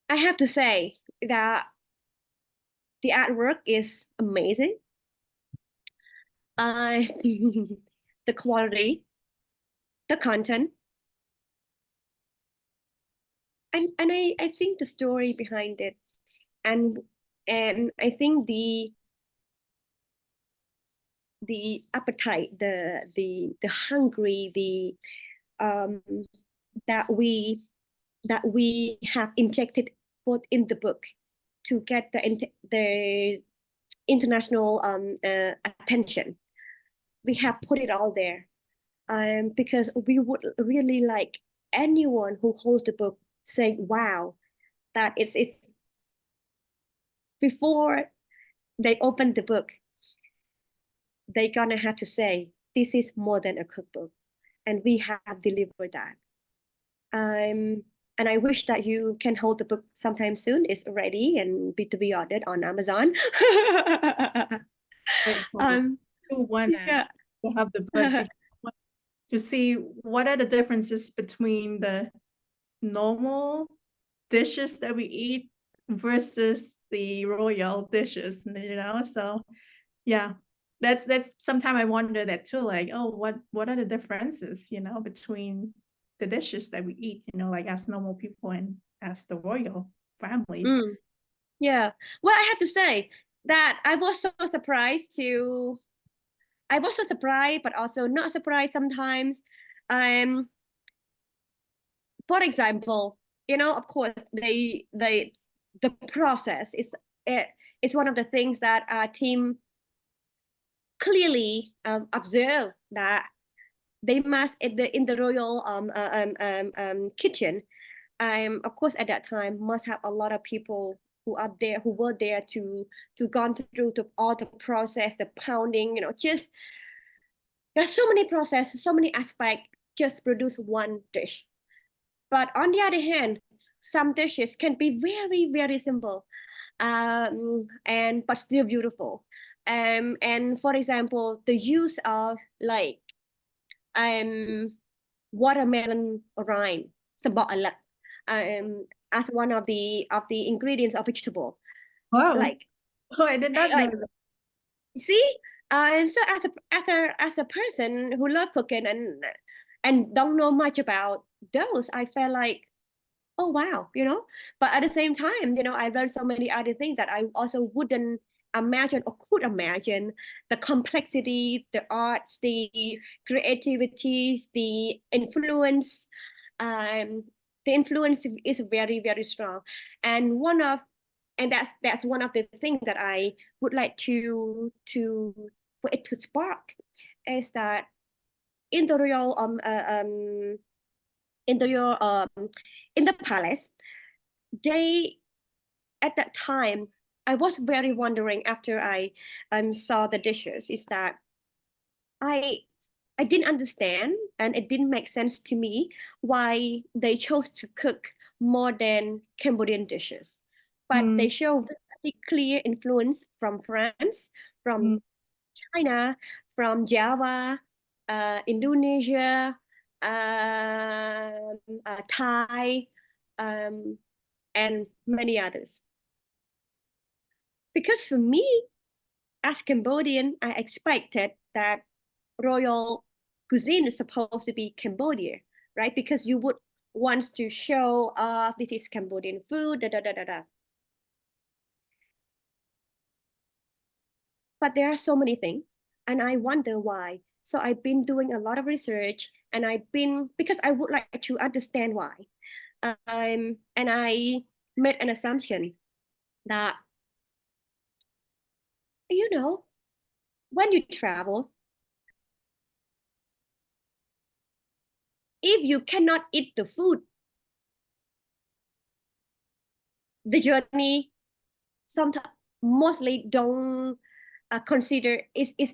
I have to say that the artwork is amazing. Uh, the quality, the content, and I think the story behind it, and and I think the appetite, the hungry, the um that we have injected both in the book to get the international attention. We have put it all there, because we would really like anyone who holds the book saying, "Wow, that it's before they open the book, they're gonna have to say this is more than a cookbook," and we have delivered that. Um, and I wish that you can hold the book sometime soon. It's ready and to be ordered on Amazon. Wait, um, who won it yeah. to have the book? I want to see what are the differences between the normal dishes that we eat versus the royal dishes, so yeah, that's sometime I wonder that too, like, oh, what are the differences, between the dishes that we eat, like as normal people and as the royal families. Mm, yeah. Well, I have to say that I was so surprised, but also not surprised sometimes. Um, for example, of course, the process is one of the things that our team clearly observe, that they must in the royal kitchen. Of course, at that time, must have a lot of people who were there to gone through all the process, the pounding, just there's so many process, so many aspects, just produce one dish. But on the other hand, some dishes can be very, very simple, and but still beautiful. And for example, the use of like um, watermelon rind, sabak alat, as one of the ingredients of vegetable. Wow. Like, Oh, I did not know like that. see, so as a person who love cooking and don't know much about those, I felt like, oh wow, But at the same time, I learned so many other things that I also wouldn't imagine or could imagine: the complexity, the arts, the creativities, the influence. Um, the influence is very, very strong, and that's one of the things that I would like to for it to spark, is that in the royal in the royal in the palace, they at that time, I was very wondering after I saw the dishes, is that I I didn't understand, and it didn't make sense to me why they chose to cook more than Cambodian dishes. But Mm, they show very clear influence from France, mm. from China, from Java, Indonesia, Thai, um, and many others. Because for me, as Cambodian, I expected that Royal Cuisine is supposed to be Cambodia, right? Because you would want to show this is Cambodian food, da da da da da. But there are so many things, and I wonder why So I've been doing a lot of research, and because I would like to understand why. And I made an assumption that, when you travel, if you cannot eat the food, the journey sometimes mostly don't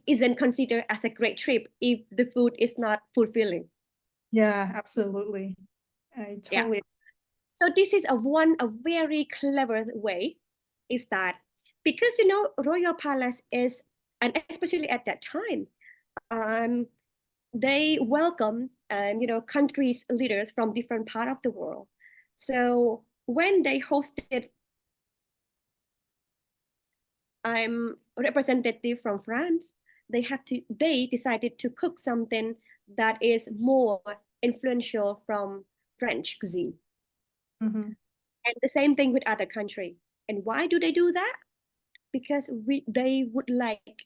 isn't considered as a great trip if the food is not fulfilling. Yeah, absolutely. I Yeah. totally. So this is a very clever way, is that because Royal Palace is, and especially at that time, they welcome countries leaders from different part of the world. So when they hosted representative from France, they decided to cook something that is more influential from French cuisine. Mm-hmm. And the same thing with other country. And why do they do that? Because they would like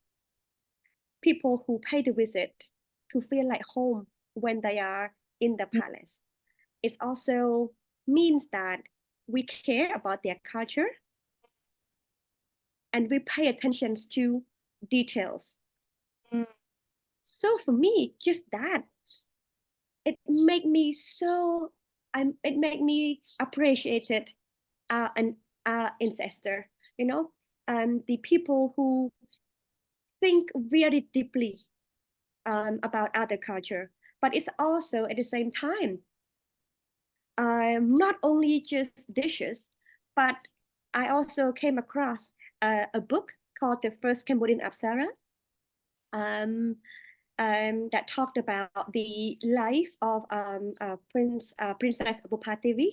people who pay the visit to feel like home when they are in the palace. It also means that we care about their culture and we pay attention to details. Mm. So for me, just that, it made me so it made me appreciated an ancestor, and the people who think very deeply about other culture. But it's also at the same time not only just dishes, but I also came across a book called The First Cambodian Absara, um, that talked about the life of Princess Bupativi.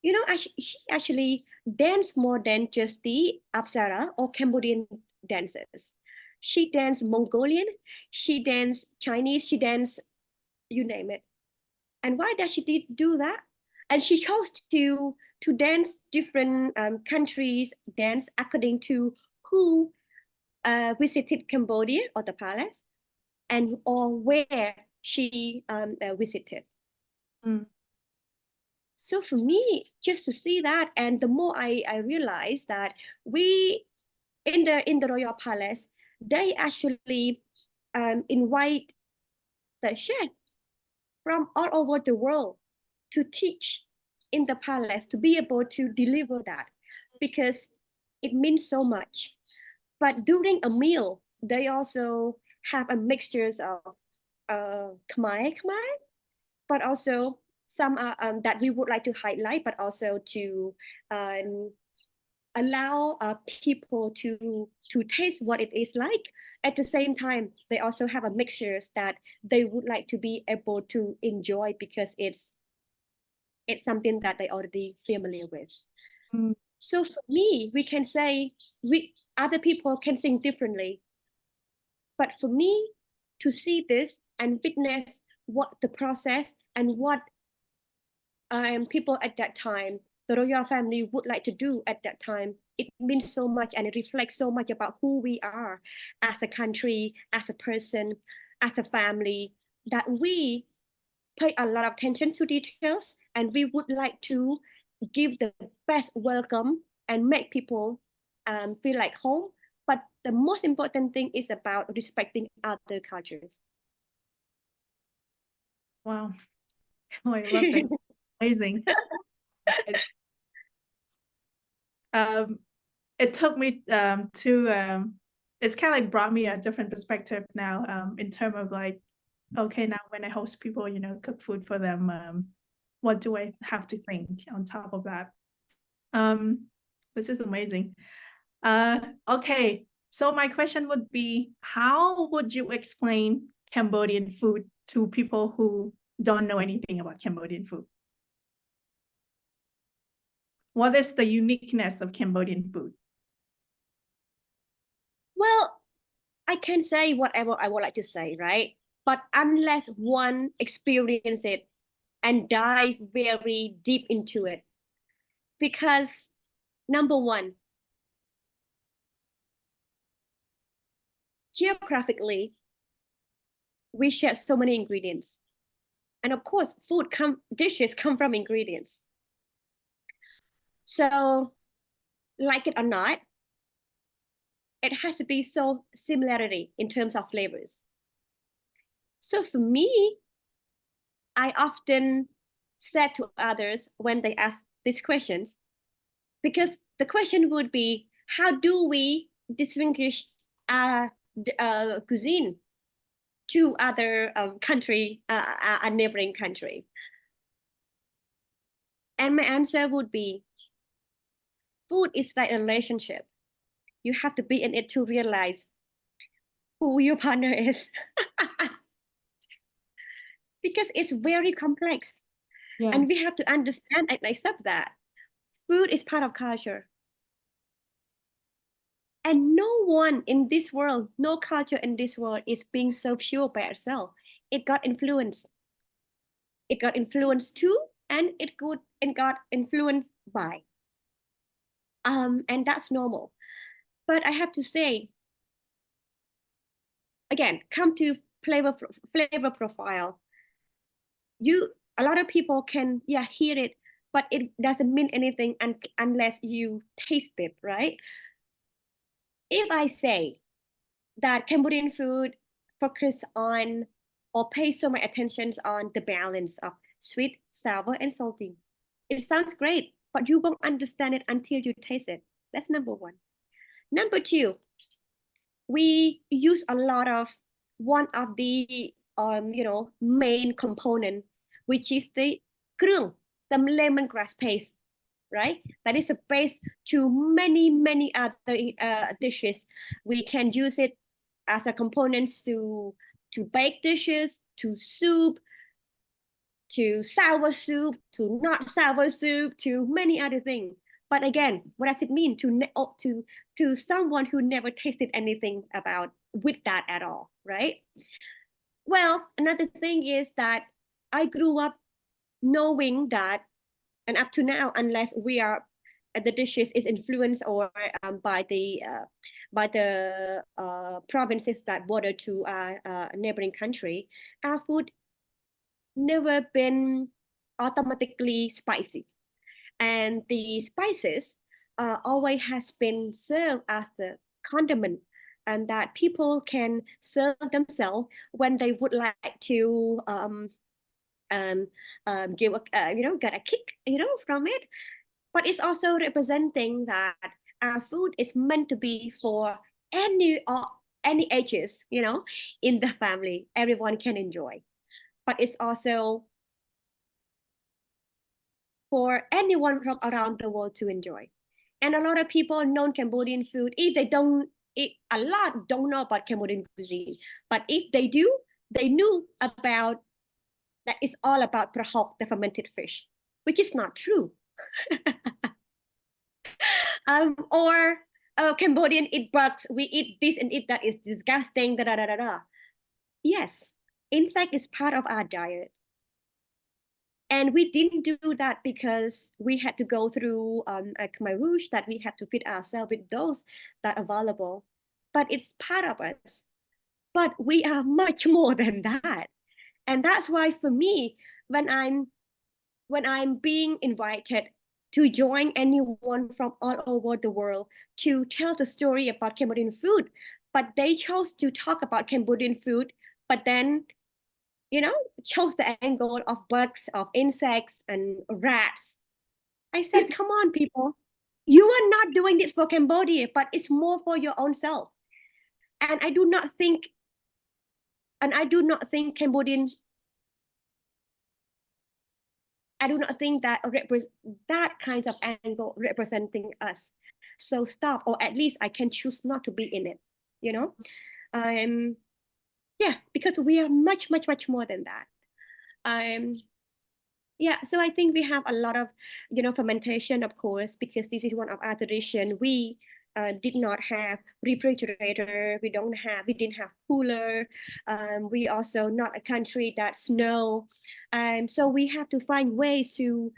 She actually danced more than just the Absara or Cambodian dances. She danced Mongolian, she danced Chinese, she danced, you name it. And why does she do that? And she chose to dance different countries, dance according to who visited Cambodia or the palace, and or where she visited. Mm. So for me, just to see that, and the more I realized that we in the Royal Palace, they actually invite the chef from all over the world to teach in the palace, to be able to deliver that, because it means so much. But during a meal, they also have a mixtures of Khmer, but also some that we would like to highlight, but also to um, allow people to taste what it is like. At the same time, they also have a mixtures that they would like to be able to enjoy because it's something that they already familiar with. Mm. So for me, we can say we other people can sing differently, but for me to see this and witness what the process and what people at that time, the royal family would like to do at that time, it means so much and it reflects so much about who we are as a country, as a person, as a family, that we pay a lot of attention to details and we would like to give the best welcome and make people feel like home. But the most important thing is about respecting other cultures. Wow. Oh, I love it. Amazing. It, um, it took me to it's kind of like brought me a different perspective now in terms of like, okay, now when I host people, cook food for them, what do I have to think on top of that? This is amazing. Okay, so my question would be, how would you explain Cambodian food to people who don't know anything about Cambodian food? What is the uniqueness of Cambodian food? Well, I can say whatever I would like to say, right? But unless one experience it and dive very deep into it, because number one, geographically, we share so many ingredients. And of course, dishes come from ingredients. So, like it or not, it has to be so similarity in terms of flavors. So for me, I often said to others when they ask these questions, because the question would be, how do we distinguish our cuisine to other country, a neighboring country? And my answer would be, food is like a relationship. You have to be in it to realize who your partner is. Because it's very complex. Yeah. And we have to understand and accept that food is part of culture. And no one in this world, no culture in this world is being so pure by itself. It got influenced. It got influenced too, and it got influenced by. And that's normal. But I have to say, again, come to flavor profile. A lot of people can hear it, but it doesn't mean anything unless you taste it, right? If I say that Cambodian food focus on or pay so much attention on the balance of sweet, sour, and salty, it sounds great, but you won't understand it until you taste it. That's number one. Number two, we use a lot of one of the main component, which is the krung, the lemongrass paste, right? That is a base to many other dishes. We can use it as a component to bake dishes, to soup, to sour soup, to not sour soup, to many other things. But again, what does it mean to someone who never tasted anything about with that at all, right? Well, another thing is that I grew up knowing that, and up to now, unless we are the dishes is influenced or by the provinces that border to our neighboring country, our food never been automatically spicy, and the spices always has been served as the condiment, and that people can serve themselves when they would like to give get a kick from it. But it's also representing that our food is meant to be for any ages, in the family. Everyone can enjoy. But it's also for anyone from around the world to enjoy. And a lot of people know Cambodian food. If they don't, a lot don't know about Cambodian cuisine. But if they do, they knew about that it's all about prahok, the fermented fish, which is not true. Or Cambodian eat bugs, we eat this and eat that, is disgusting, da da da da da. Yes, insect is part of our diet. And we didn't do that because we had to go through a Khmer Rouge, that we have to feed ourselves with those that are available. But it's part of us. But we are much more than that. And that's why for me, when I'm being invited to join anyone from all over the world to tell the story about Cambodian food, but they chose to talk about Cambodian food, but then, chose the angle of bugs, of insects, and rats. I said, come on, people. You are not doing this for Cambodia, but it's more for your own self. And I do not think Cambodians, I do not think that that kind of angle representing us. So stop, or at least I can choose not to be in it, because we are much more than that. So I think we have a lot of, fermentation, of course, because this is one of our tradition. We did not have refrigerator. We didn't have cooler. We also not a country that snow. So we have to find ways to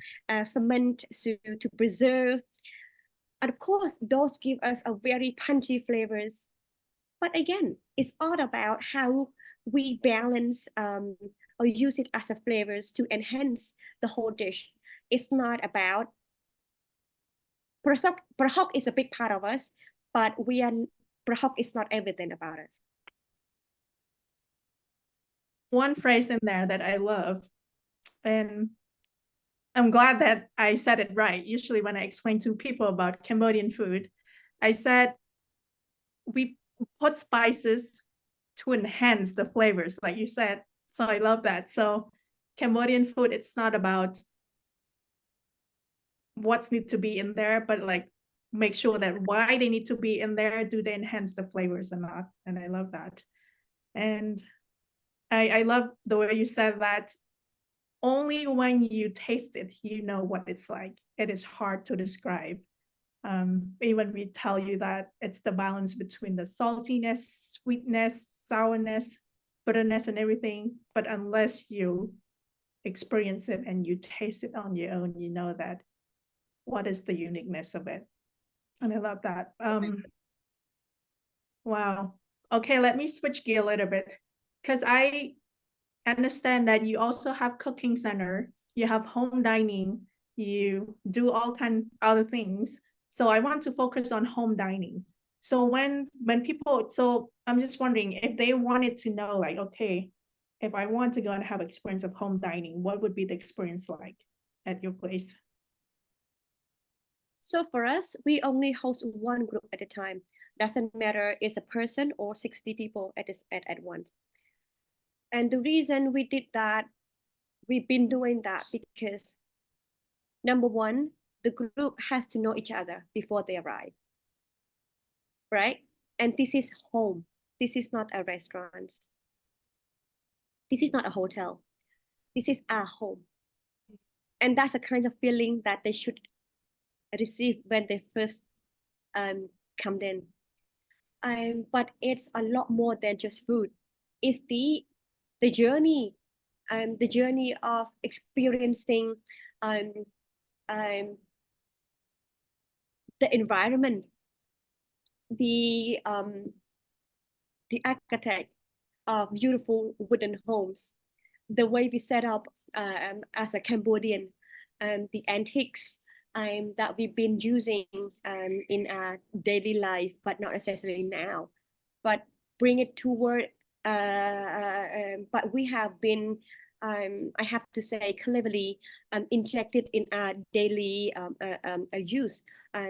ferment, to preserve. And of course, those give us a very punchy flavors. But again, it's all about how we balance or use it as a flavors to enhance the whole dish. It's not about Prahok is a big part of us, but Prahok is not everything about us. One phrase in there that I love, and I'm glad that I said it right. Usually when I explain to people about Cambodian food, I said we put spices to enhance the flavors, like you said. So I love that. So Cambodian food, it's not about what's need to be in there, but like make sure that why they need to be in there, do they enhance the flavors or not? And I love that. And I love the way you said that only when you taste it, you know what it's like. It is hard to describe. Even we tell you that it's the balance between the saltiness, sweetness, sourness, bitterness, and everything. But unless you experience it and you taste it on your own, you know that what is the uniqueness of it. And I love that. Wow. Okay, let me switch gear a little bit because I understand that you also have cooking center, you have home dining, you do all kind other things. So I want to focus on home dining. So when people, so I'm just wondering if they wanted to know, like, okay, if I want to go and have experience of home dining, what would be the experience like at your place? So for us, we only host one group at a time. Doesn't matter it's a person or 60 people at once. And the reason we did that, we've been doing that because number one, the group has to know each other before they arrive, right? And this is home. This is not a restaurant. This is not a hotel. This is our home. And that's a kind of feeling that they should receive when they first come in. But it's a lot more than just food. It's the journey, the journey of experiencing um, um, the environment, the architect of beautiful wooden homes, the way we set up as a Cambodian, the antiques that we've been using in our daily life, but not necessarily now, but bring it toward, but we have been, I have to say, cleverly injected in our daily use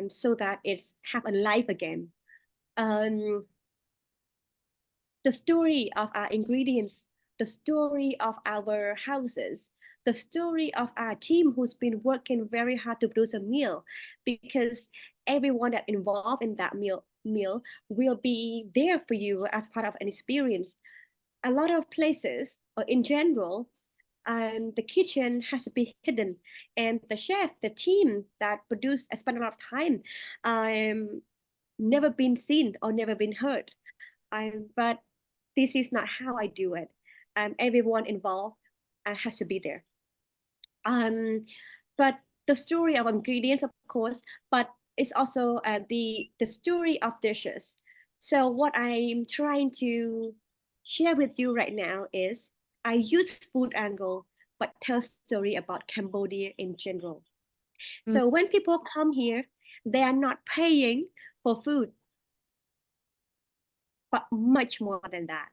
so that it's have a life again. The story of our ingredients, the story of our houses, the story of our team who's been working very hard to produce a meal, because everyone that involved in that meal will be there for you as part of an experience. A lot of places, or in general, the kitchen has to be hidden, and the chef, the team that produce, spend a lot of time, never been seen or never been heard. But this is not how I do it. Everyone involved has to be there. But the story of ingredients, of course, but it's also the story of dishes. So what I'm trying to share with you right now is I use food angle, but tell story about Cambodia in general. So when people come here, they are not paying for food, but much more than that.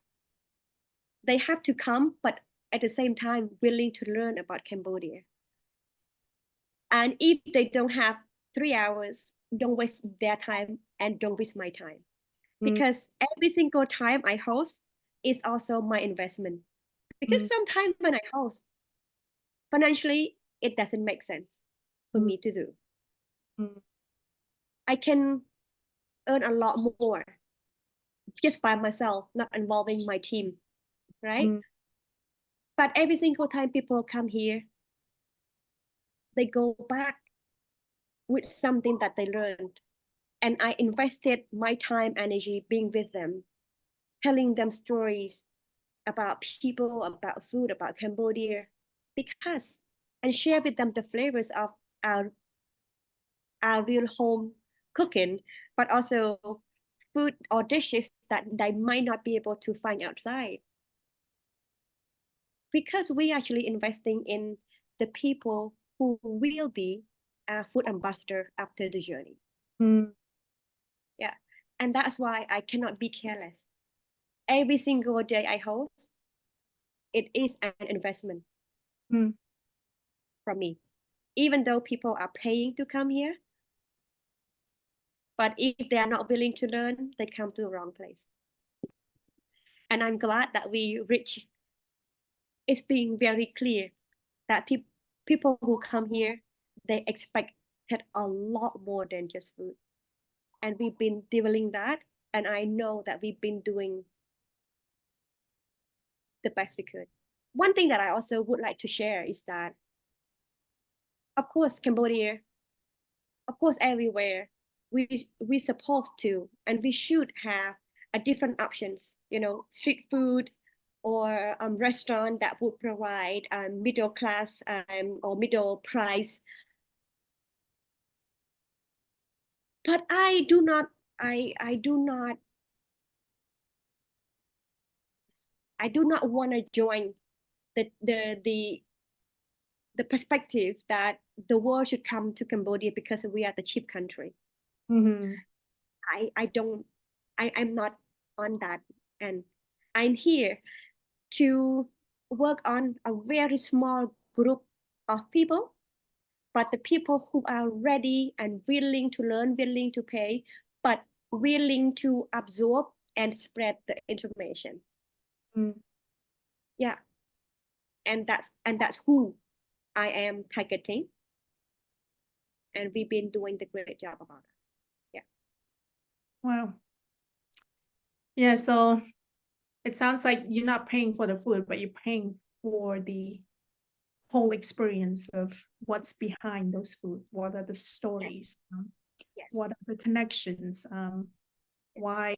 They have to come, but at the same time, willing to learn about Cambodia. And if they don't have 3 hours, don't waste their time and don't waste my time. Because every single time I host is also my investment. Because sometimes when I host, financially, it doesn't make sense for me to do. I can earn a lot more just by myself, not involving my team, right? But every single time people come here, they go back with something that they learned. And I invested my time, energy being with them, telling them stories about people, about food, about Cambodia, because, and share with them the flavors of our real home cooking, but also food or dishes that they might not be able to find outside. because we actually investing in the people who will be a food ambassador after the journey. Mm. Yeah. And that's why I cannot be careless. Every single day I host, it is an investment Mm. from me. Even though people are paying to come here, but if they are not willing to learn, they come to the wrong place. And I'm glad that we reach, it's being very clear that people who come here, they expected a lot more than just food. And we've been dealing that. And I know that we've been doing the best we could. One thing that I also would like to share is that, of course, Cambodia, of course, everywhere, we supposed to, and we should have a different options, street food or restaurant that would provide middle class or middle price. But I do not want to join the perspective that the world should come to Cambodia because we are the cheap country. Mm-hmm. I'm not on that, and I'm here to work on a very small group of people, but the people who are ready and willing to learn, willing to pay, but willing to absorb and spread the information. Mm. Yeah. And that's who I am targeting. And we've been doing the great job about it. Yeah. Wow. Yeah, so it sounds like you're not paying for the food, but you're paying for the whole experience of what's behind those food. What are the stories? Yes. What are the connections? Why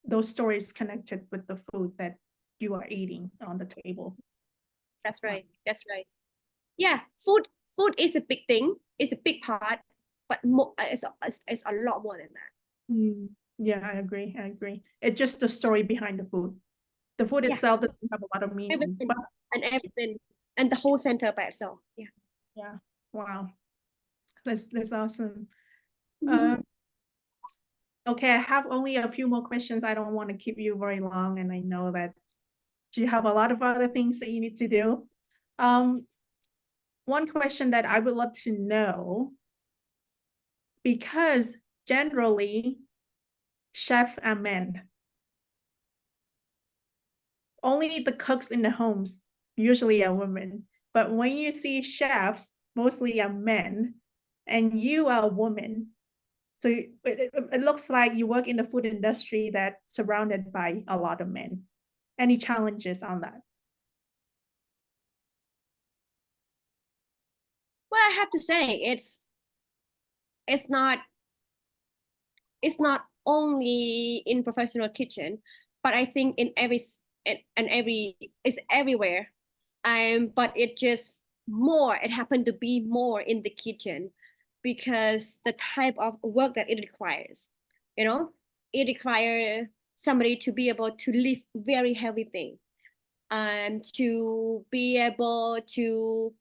those stories connected with the food that you are eating on the table. That's right. That's right. Yeah, food is a big thing. It's a big part, but it's a lot more than that. Mm. Yeah, I agree. It's just the story behind the food. The food Yeah. itself doesn't have a lot of meaning. Everything, everything, and the whole center by itself. Yeah. Yeah. Wow. That's awesome. Okay, I have only a few more questions. I don't want to keep you very long, and I know that you have a lot of other things that you need to do. One question that I would love to know, because generally chefs are men. Only the cooks in the homes usually are women. But when you see chefs, mostly are men, and you are a woman. So it looks like you work in the food industry that's surrounded by a lot of men. Any challenges on that? Well, I have to say it's not only in professional kitchen, but I think in every it's everywhere. But it just more. It happened to be more in the kitchen because the type of work that it requires. It requires somebody to be able to lift very heavy thing, and to be able to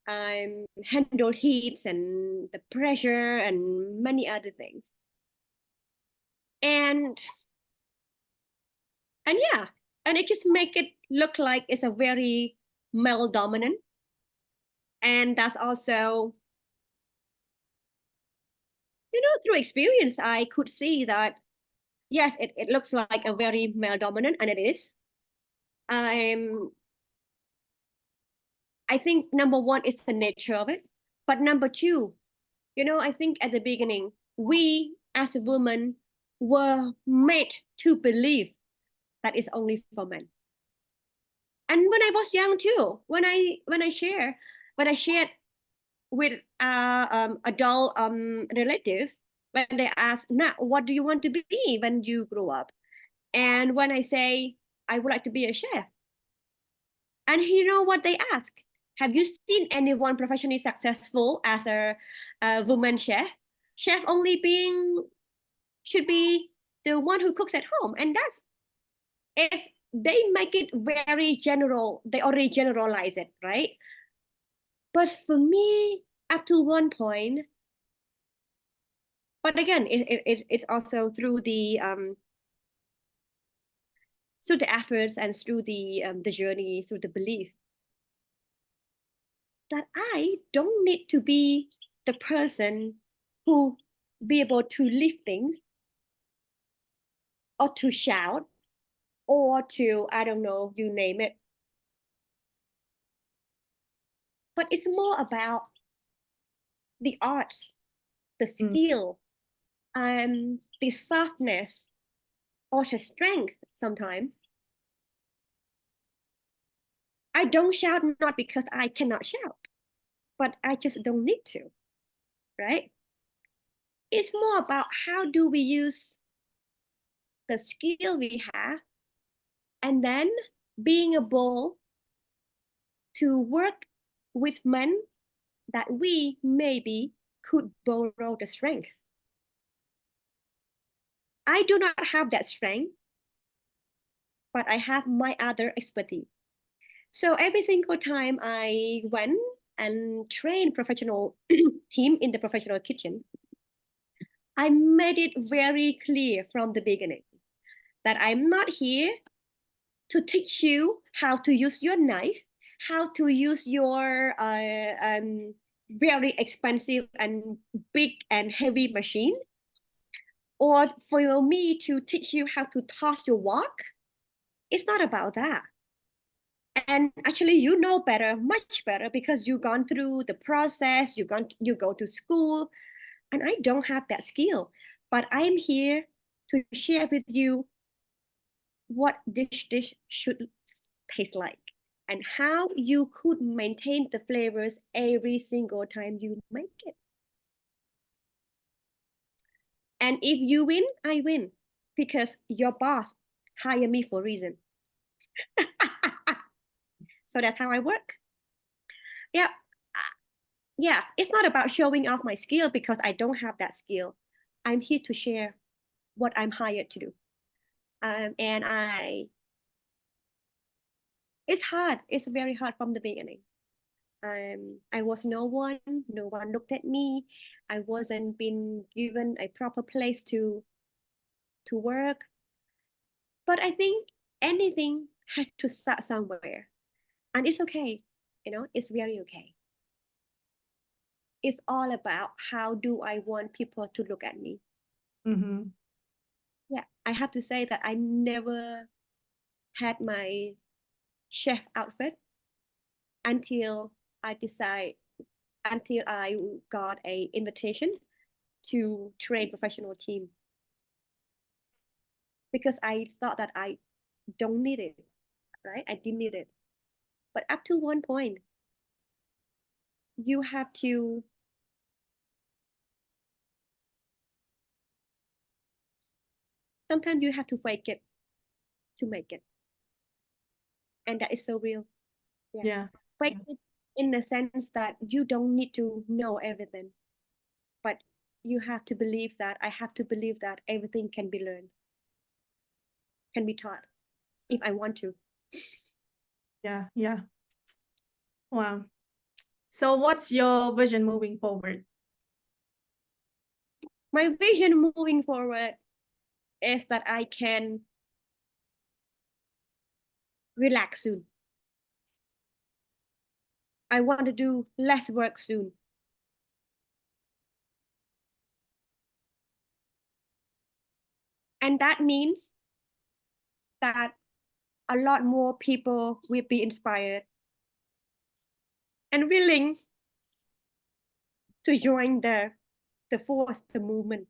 handle heats and the pressure and many other things. And yeah, and it just make it look like it's a very male dominant. And that's also, through experience, I could see that, yes, it looks like a very male dominant, and it is. I think number one is the nature of it. But number two, I think at the beginning, we as a woman were made to believe that it's only for men. And when I was young too, when I shared with adult relative, when they ask, "Now, what do you want to be when you grow up?" And when I say I would like to be a chef, and you know what they ask? Have you seen anyone professionally successful as a woman chef? Chef only should be the one who cooks at home, and they make it very general. They already generalize it, right? But for me, up to one point, but again, it's also through the efforts and through the journey, through the belief that I don't need to be the person who be able to lift things or to shout or to, I don't know, you name it. But it's more about the arts, the skill, the softness or the strength sometimes. I don't shout not because I cannot shout, but I just don't need to, right? It's more about how do we use the skill we have and then being able to work with men that we maybe could borrow the strength. I do not have that strength, but I have my other expertise. So every single time I went and trained professional team in the professional kitchen, I made it very clear from the beginning that I'm not here to teach you how to use your knife, how to use your very expensive and big and heavy machine, or for me to teach you how to toss your wok. It's not about that. And actually, you know better, much better, because you've gone through the process, you go to school, and I don't have that skill. But I'm here to share with you what this dish should taste like and how you could maintain the flavors every single time you make it. And if you win, I win, because your boss hired me for a reason. So that's how I work. Yeah. Yeah, it's not about showing off my skill because I don't have that skill. I'm here to share what I'm hired to do. And it's hard. It's very hard from the beginning. I was no one looked at me. I wasn't been given a proper place to work. But I think anything had to start somewhere. And it's okay. It's very okay. It's all about how do I want people to look at me. Mm-hmm. Yeah, I have to say that I never had my chef outfit until I got a invitation to train professional team, because I thought that I don't need it, right? I didn't need it. But up to one point, you have to sometimes you have to fake it to make it. And that is so real. Yeah. Fake it in the sense that you don't need to know everything, but you have to believe that I have to believe that everything can be learned, can be taught if I want to. Yeah. Yeah. Wow. So what's your vision moving forward? My vision moving forward is that I can relax soon. I want to do less work soon. And that means that a lot more people will be inspired and willing to join the force, the movement.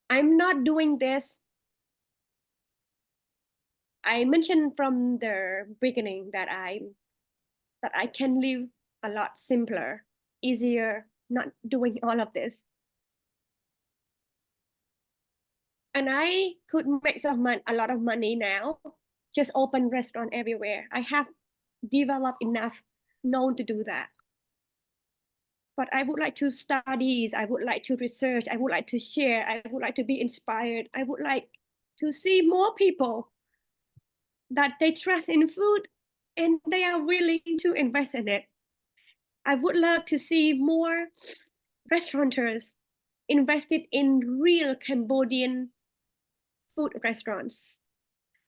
I'm not doing this. I mentioned from the beginning that I can live a lot simpler, easier, not doing all of this. And I could make a lot of money now, just open restaurant everywhere. I have developed enough known to do that. But I would like to study, I would like to research, I would like to share, I would like to be inspired, I would like to see more people that they trust in food and they are willing to invest in it. I would love to see more restaurateurs invested in real Cambodian food restaurants,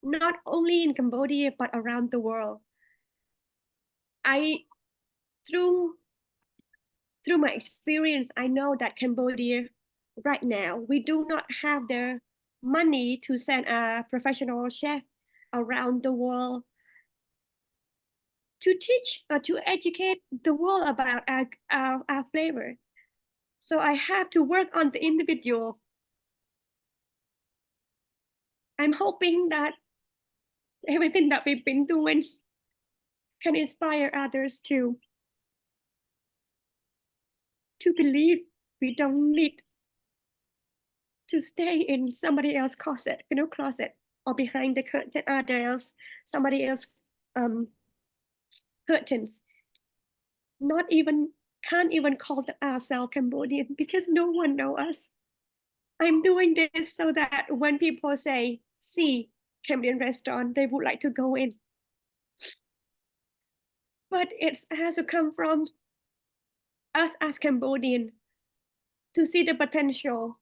not only in Cambodia, but around the world. I, through my experience, I know that Cambodia right now, we do not have the money to send a professional chef around the world to teach or to educate the world about our flavor. So I have to work on the individual. I'm hoping that everything that we've been doing can inspire others to believe we don't need to stay in somebody else's closet or behind the curtain, somebody else curtains. Not even can't even call ourselves Cambodian because no one know us. I'm doing this so that when people say, see Cambodian restaurant, they would like to go in. But it has to come from us as Cambodian to see the potential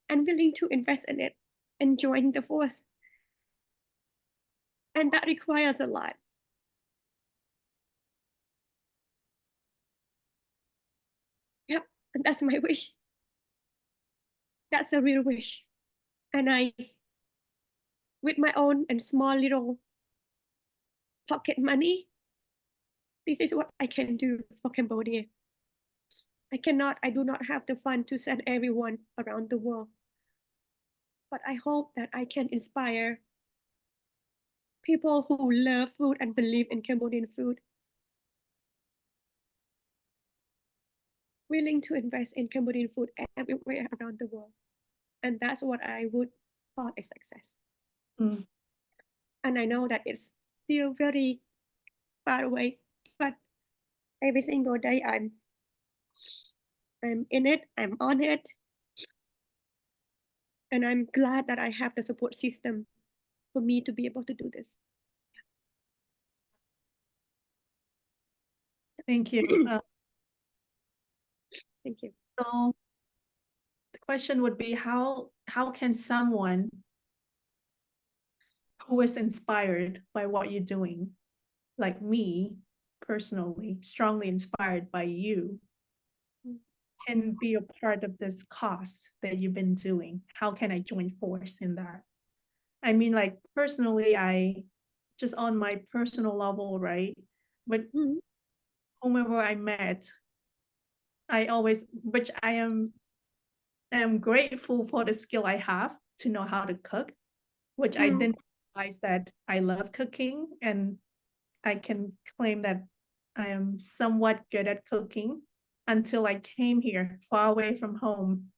and willing to invest in it and join the force. And that requires a lot. Yep, and that's my wish. That's a real wish. And I, with my own and small little pocket money, this is what I can do for Cambodia. I do not have the fund to send everyone around the world. But I hope that I can inspire people who love food and believe in Cambodian food, willing to invest in Cambodian food everywhere around the world. And that's what I would call a success. Mm. And I know that it's still very far away, but every single day I'm in it, I'm on it. And I'm glad that I have the support system for me to be able to do this. Thank you. Thank you. So the question would be how can someone who is inspired by what you're doing, like me personally, strongly inspired by you, can be a part of this cause that you've been doing? How can I join force in that? I mean, like personally, I just on my personal level, right? But whomever I met, which I am grateful for the skill I have to know how to cook, which I didn't realize that I love cooking, and I can claim that I am somewhat good at cooking until I came here far away from home.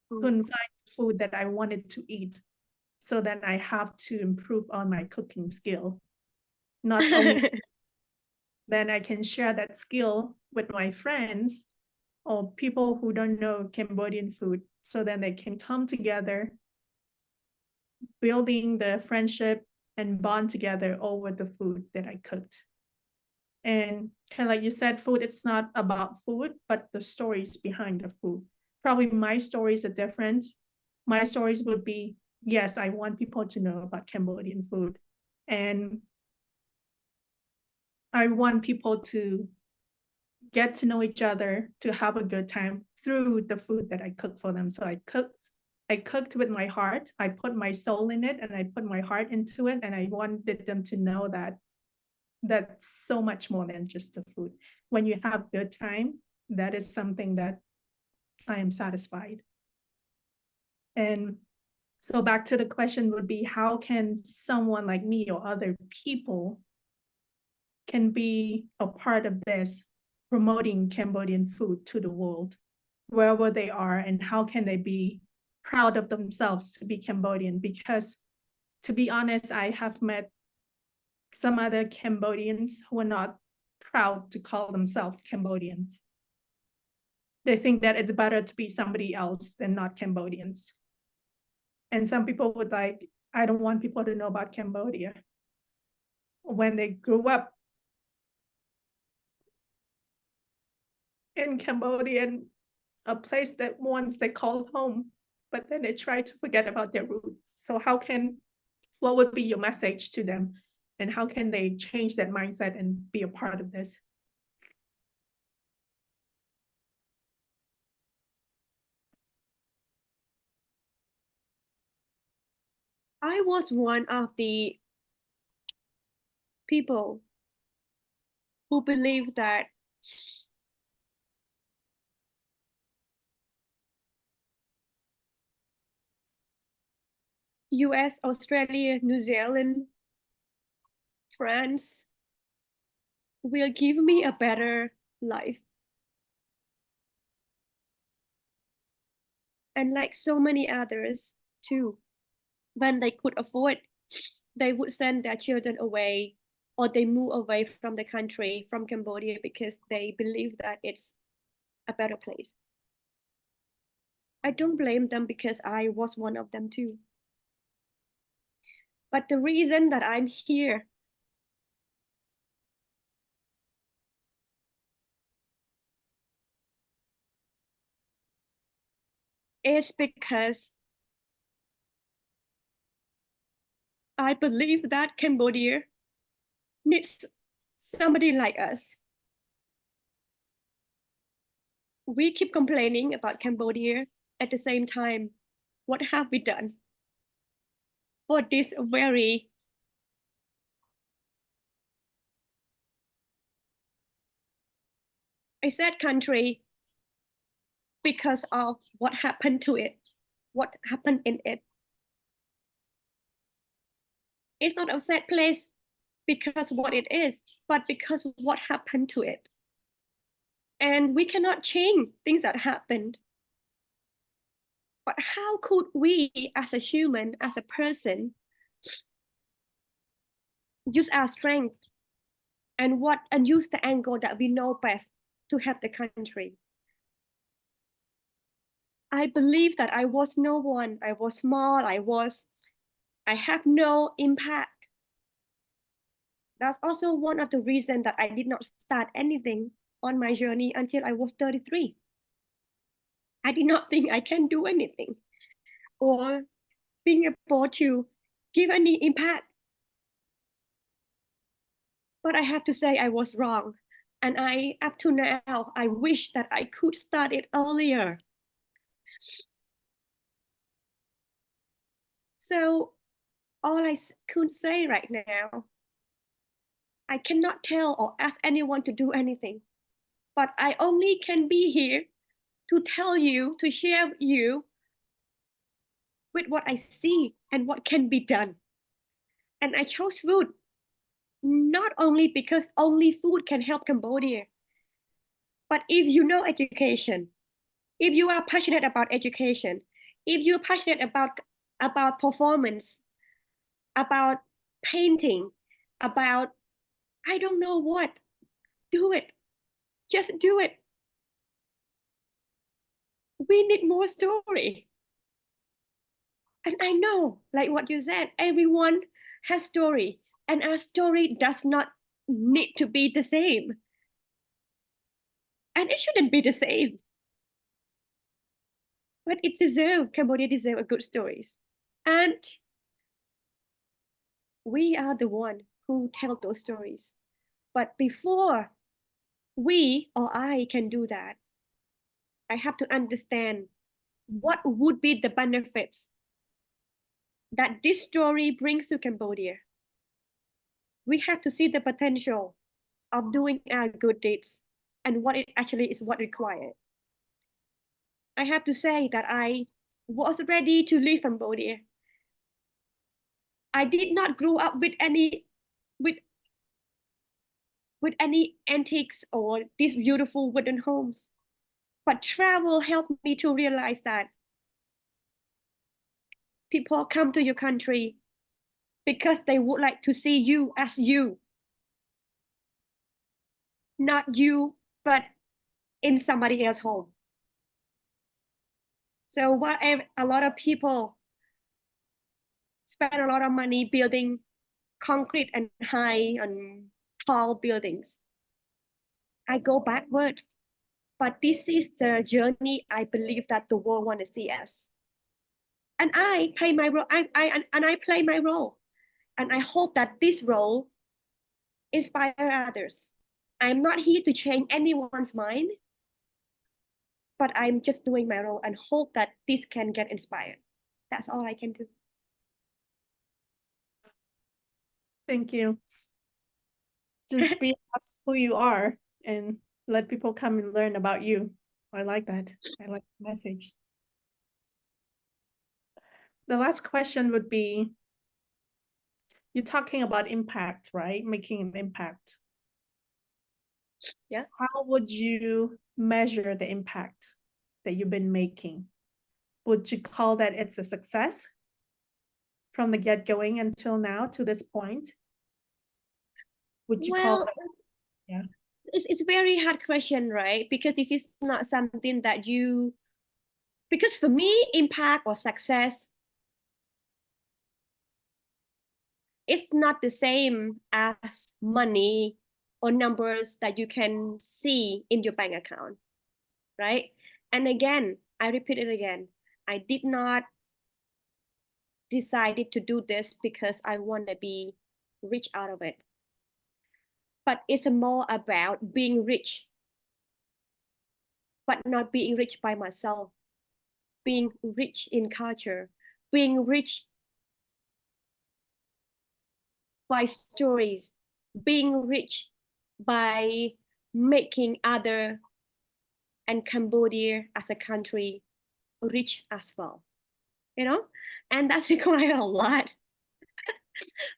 Couldn't find food that I wanted to eat. So then I have to improve on my cooking skill. Not only then I can share that skill with my friends or people who don't know Cambodian food. So then they can come together, building the friendship and bond together over the food that I cooked. And kind of like you said, food, it's not about food, but the stories behind the food. Probably my stories are different. My stories would be, yes, I want people to know about Cambodian food. And I want people to get to know each other, to have a good time through the food that I cook for them. So I cooked with my heart. I put my soul in it and I put my heart into it. And I wanted them to know that that's so much more than just the food. When you have good time, that is something that I am satisfied. And so back to the question would be, how can someone like me or other people can be a part of this, promoting Cambodian food to the world, wherever they are, and how can they be proud of themselves to be Cambodian? Because to be honest, I have met some other Cambodians who are not proud to call themselves Cambodians. They think that it's better to be somebody else than not Cambodians. And some people would like, I don't want people to know about Cambodia. When they grew up in Cambodia, a place that once they called home, but then they try to forget about their roots. So what would be your message to them? And how can they change that mindset and be a part of this? I was one of the people who believe that US, Australia, New Zealand, France will give me a better life. And like so many others too, when they could afford, they would send their children away, or they move away from the country, from Cambodia, because they believe that it's a better place. I don't blame them because I was one of them too. But the reason that I'm here is because I believe that Cambodia needs somebody like us. We keep complaining about Cambodia. At the same time, what have we done for this very sad country because of what happened to it, what happened in it? It's not a sad place because what it is, but because of what happened to it. And we cannot change things that happened. But how could we, as a human, as a person, use our strength and use the angle that we know best to help the country? I believe that I was no one. I was small. I have no impact. That's also one of the reasons that I did not start anything on my journey until I was 33. I did not think I can do anything or being able to give any impact. But I have to say I was wrong. And up to now, I wish that I could start it earlier. So all I could say right now, I cannot tell or ask anyone to do anything, but I only can be here to tell you, to share with you with what I see and what can be done. And I chose food, not only because only food can help Cambodia, but if you know education, if you are passionate about education, if you're passionate about performance, about painting, about I don't know what, do it. Just do it. We need more story. And I know, like what you said, everyone has story, and our story does not need to be the same. And it shouldn't be the same. But Cambodia deserves good stories. And we are the one who tell those stories. But before we or I can do that, I have to understand what would be the benefits that this story brings to Cambodia. We have to see the potential of doing our good deeds and what it actually is what required. I have to say that I was ready to leave Cambodia. I did not grow up with any antiques or these beautiful wooden homes. But travel helped me to realize that people come to your country because they would like to see you as you. Not you, but in somebody else's home. So what a lot of people spend a lot of money building concrete and high and tall buildings. I go backward, but this is the journey I believe that the world want to see us. And I play my role. I play my role, and I hope that this role inspire others. I'm not here to change anyone's mind, but I'm just doing my role and hope that this can get inspired. That's all I can do. Thank you. Just be us who you are and let people come and learn about you. I like that. I like the message. The last question would be, you're talking about impact, right? Making an impact. Yeah. How would you measure the impact that you've been making? Would you call that it's a success from the get-going until now to this point? Would you call that? Yeah. It's a very hard question, right? Because this is not something that you, because for me, impact or success, it's not the same as money or numbers that you can see in your bank account, right? And again, I repeat it again, I did not decided to do this because I want to be rich out of it. But it's more about being rich, but not being rich by myself, being rich in culture, being rich by stories, being rich by making other and Cambodia as a country rich as well, you know? And that's required a lot.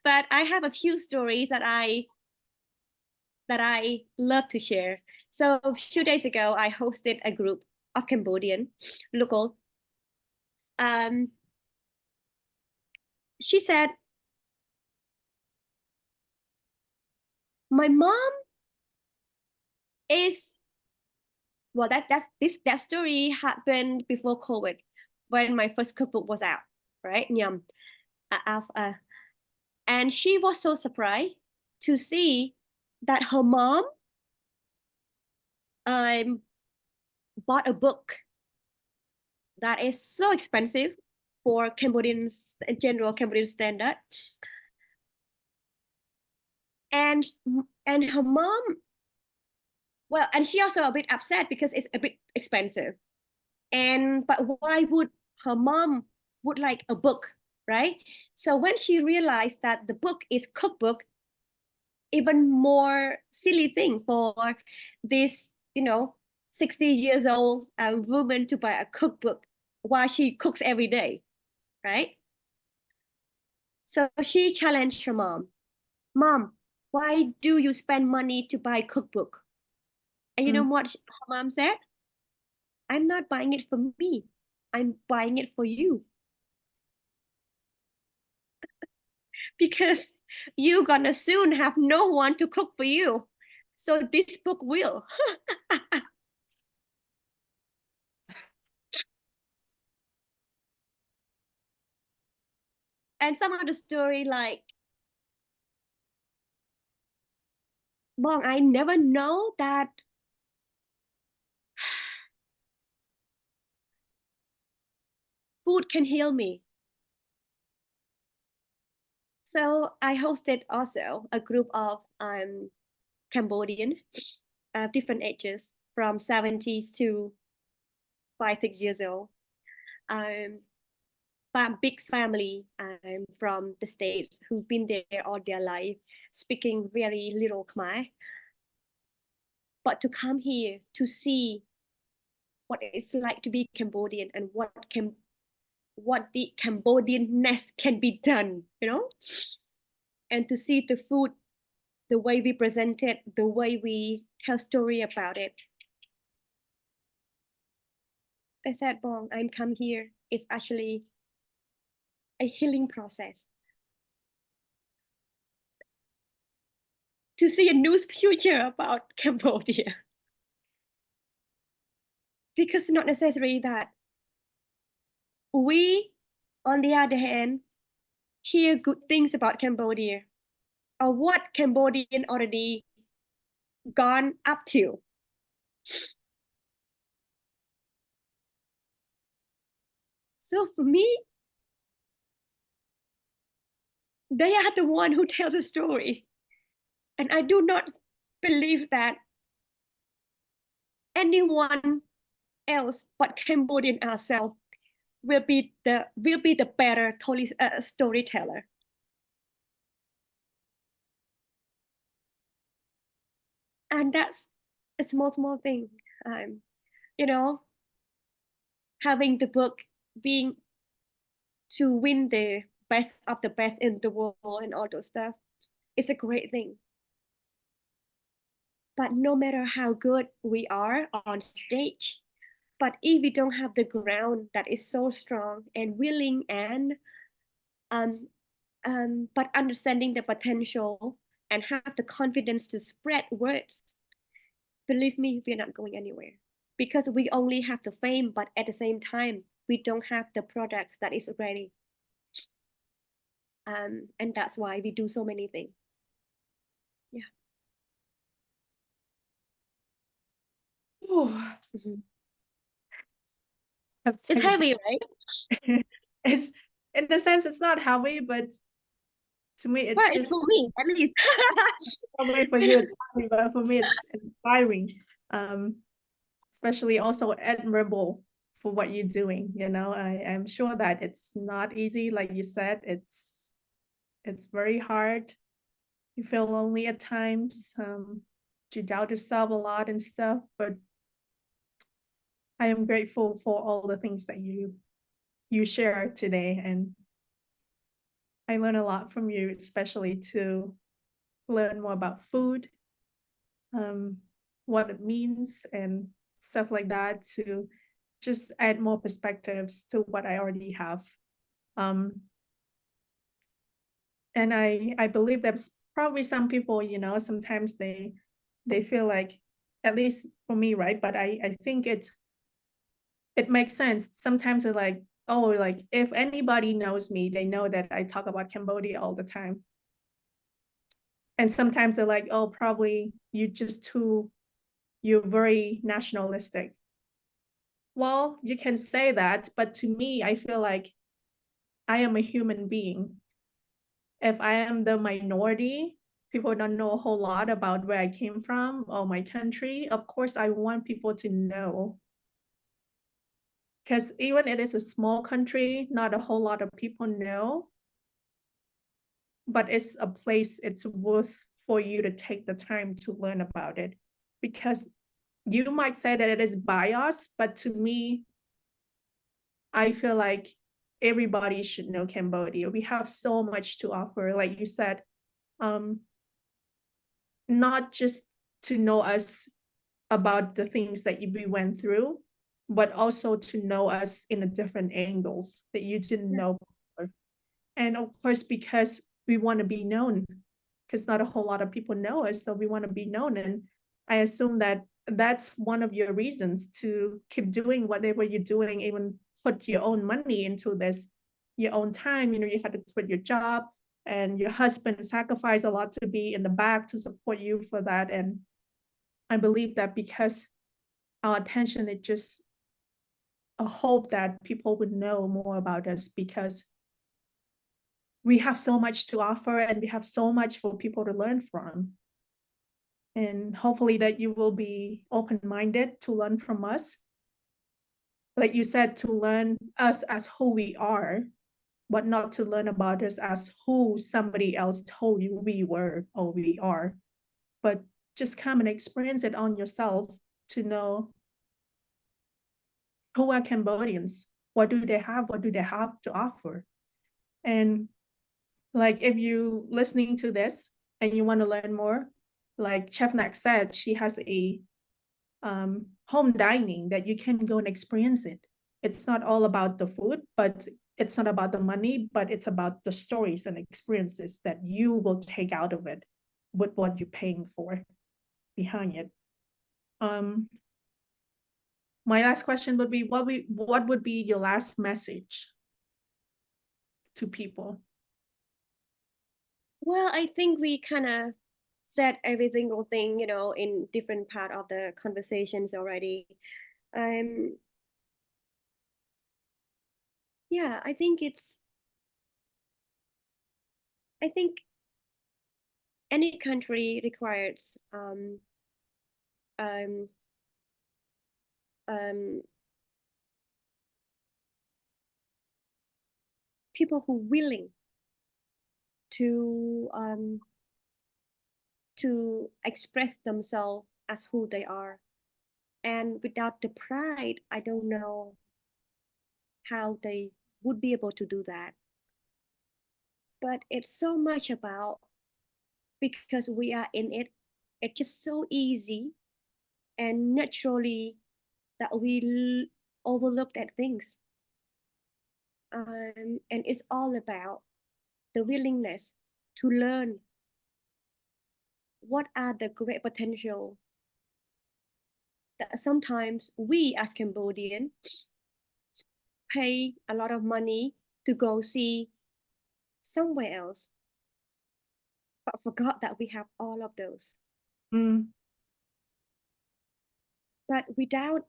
But I have a few stories that I love to share. So a few days ago, I hosted a group of Cambodian local. She said, my mom is, well, that story happened before COVID, when my first cookbook was out, right? And she was so surprised to see that her mom bought a book that is so expensive for Cambodians, general Cambodian standard. And her mom, well, and she also a bit upset because it's a bit expensive. But why would her mom would like a book, right? So when she realized that the book is cookbook, even more silly thing for this, 60 years old woman to buy a cookbook while she cooks every day, right? So she challenged her mom. Mom, why do you spend money to buy cookbook? And you know what her mom said? I'm not buying it for me. I'm buying it for you. Because you're gonna soon have no one to cook for you. So this book will. And some of the story like, Bong, I never know that food can heal me. So I hosted also a group of Cambodian different ages from 70s to 5-6 years old. Big family from the States who've been there all their life, speaking very little Khmer. But to come here to see what it's like to be Cambodian and what the Cambodianness can be done, and to see the food, the way we present it, the way we tell story about it. I said, Bong, I'm come here. It's actually a healing process. To see a new future about Cambodia. Because it's not necessary that we, on the other hand, hear good things about Cambodia or what Cambodian already gone up to. So for me, they are the one who tells the story. And I do not believe that anyone else but Cambodian ourselves will be the better storyteller. And that's a small thing. You know, having the book being to win the best of the best in the world and all those stuff, it's a great thing. But no matter how good we are on stage, but if we don't have the ground that is so strong and willing and um, but understanding the potential and have the confidence to spread words, believe me, we're not going anywhere because we only have the fame, but at the same time, we don't have the products that is ready. And that's why we do so many things. Yeah. Mhm. It's heavy, right? It's in the sense it's not heavy, but to me it's Well, it's just for me, at least. probably for you it's heavy, but for me it's inspiring. Especially also admirable for what you're doing. You know, I am sure that it's not easy, like you said, it's very hard. You feel lonely at times. You doubt yourself a lot and stuff, but I am grateful for all the things that you share today, and I learned a lot from you, especially to learn more about food, what it means and stuff like that, to just add more perspectives to what I already have. And I believe there's probably some people, you know, sometimes they feel like, at least for me, right? But I think it makes sense. Sometimes it's like, oh, like if anybody knows me, they know that I talk about Cambodia all the time. And sometimes they're like, oh, probably you're very nationalistic. Well, you can say that, but to me, I feel like I am a human being. If I am the minority, people don't know a whole lot about where I came from or my country. Of course, I want people to know. Because even it is a small country, not a whole lot of people know, but it's a place it's worth for you to take the time to learn about it. Because you might say that it is biased, but to me, I feel like everybody should know Cambodia. We have so much to offer. Like you said, not just to know us about the things that we went through, but also to know us in a different angle that you didn't know before. And of course, because we want to be known, because not a whole lot of people know us, so we want to be known. And I assume that that's one of your reasons to keep doing whatever you're doing, even put your own money into this, your own time. You know, you had to quit your job, and your husband sacrificed a lot to be in the back to support you for that. And I believe that because our attention is just a hope that people would know more about us, because we have so much to offer and we have so much for people to learn from. And hopefully that you will be open-minded to learn from us. Like you said, to learn us as who we are, but not to learn about us as who somebody else told you we were or we are. But just come and experience it on yourself to know who are Cambodians, what do they have, what do they have to offer. And like if you listening to this and you want to learn more, like Chef Nak said, she has a home dining that you can go and experience it. It's not all about the food, but it's not about the money, but it's about the stories and experiences that you will take out of it with what you're paying for behind it. My last question would be, what would be your last message to people? Well, I think we kind of said every single thing, in different part of the conversations already. Um, yeah, I think any country requires um, um, people who willing to express themselves as who they are. And without the pride, I don't know how they would be able to do that. But it's so much about, because we are in it, it's just so easy and naturally that we overlooked at things. And it's all about the willingness to learn what are the great potential that sometimes we as Cambodian pay a lot of money to go see somewhere else, but forgot that we have all of those. Mm, But without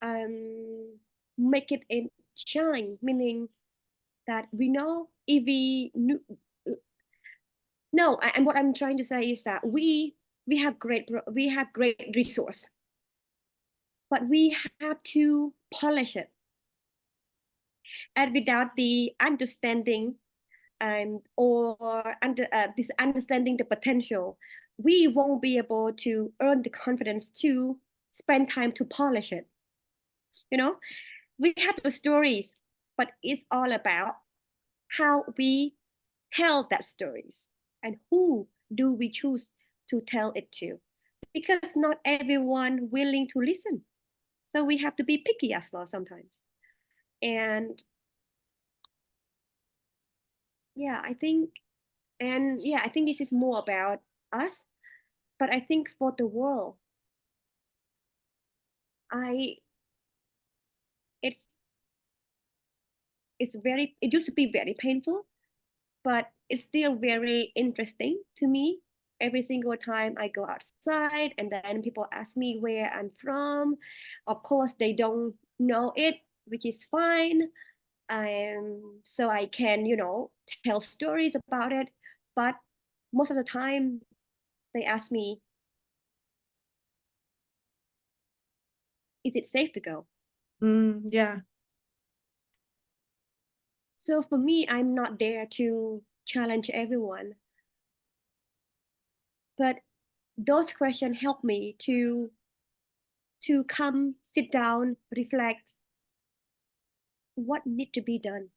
um, make it in shine, meaning that we know if we no, and what I'm trying to say is that we have great resource, but we have to polish it, and without the understanding or this understanding the potential, we won't be able to earn the confidence to spend time to polish it. You know, we have the stories, but it's all about how we tell that stories and who do we choose to tell it to, because not everyone willing to listen, so we have to be picky as well sometimes. And yeah, I think this is more about us, but I think for the world, I it's it used to be very painful, but it's still very interesting to me. Every single time I go outside and then people ask me where I'm from, of course they don't know it, which is fine. So I can, tell stories about it, but most of the time they ask me, is it safe to go? yeah. So for me, I'm not there to challenge everyone, but those questions help me to come, sit down, reflect what need to be done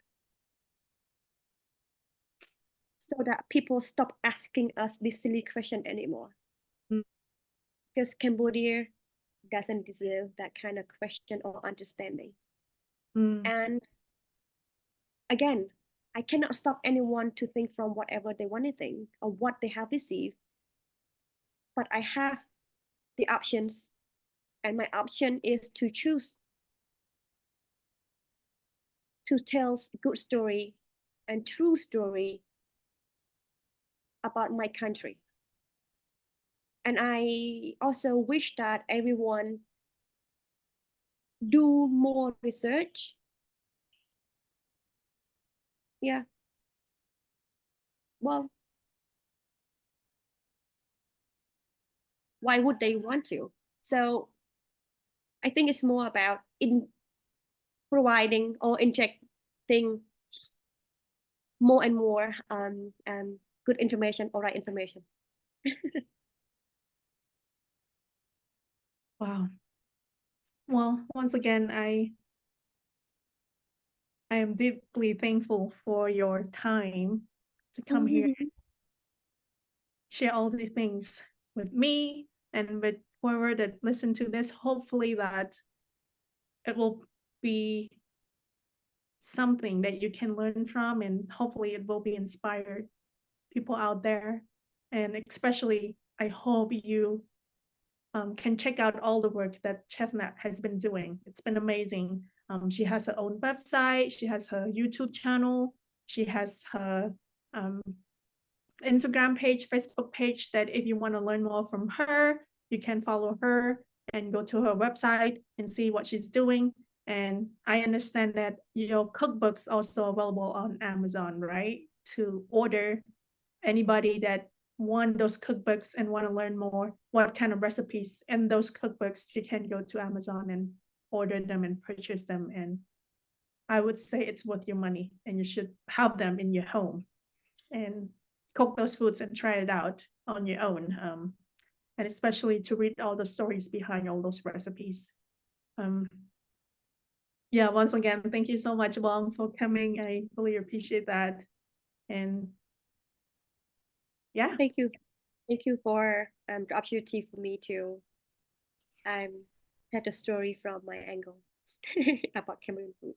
so that people stop asking us this silly question anymore. Mm, Because Cambodia doesn't deserve that kind of question or understanding. mm, And again, I cannot stop anyone to think from whatever they want to think or what they have received, but I have the options, and my option is to choose to tell good story and true story about my country. And I also wish that everyone do more research. Yeah, well, why would they want to? So I think it's more about in providing or injecting more and more good information or right information. wow. Well, once again, I am deeply thankful for your time to come here, share all the things with me and with whoever that listen to this. Hopefully that it will be something that you can learn from, and hopefully it will be inspired people out there. And especially, I hope you can check out all the work that Chef Nat has been doing. It's been amazing. She has her own website, she has her YouTube channel, she has her Instagram page, Facebook page, that if you want to learn more from her, you can follow her and go to her website and see what she's doing. And I understand that your cookbooks also available on Amazon, right? To order, anybody that want those cookbooks and want to learn more what kind of recipes and those cookbooks, you can go to Amazon and order them and purchase them. And I would say it's worth your money, and you should have them in your home and cook those foods and try it out on your own. And especially to read all the stories behind all those recipes. Yeah, once again, thank you so much, Mom, for coming. I really appreciate that. And yeah, Thank you. Thank you for the opportunity for me to had a story from my angle about Cambodian food.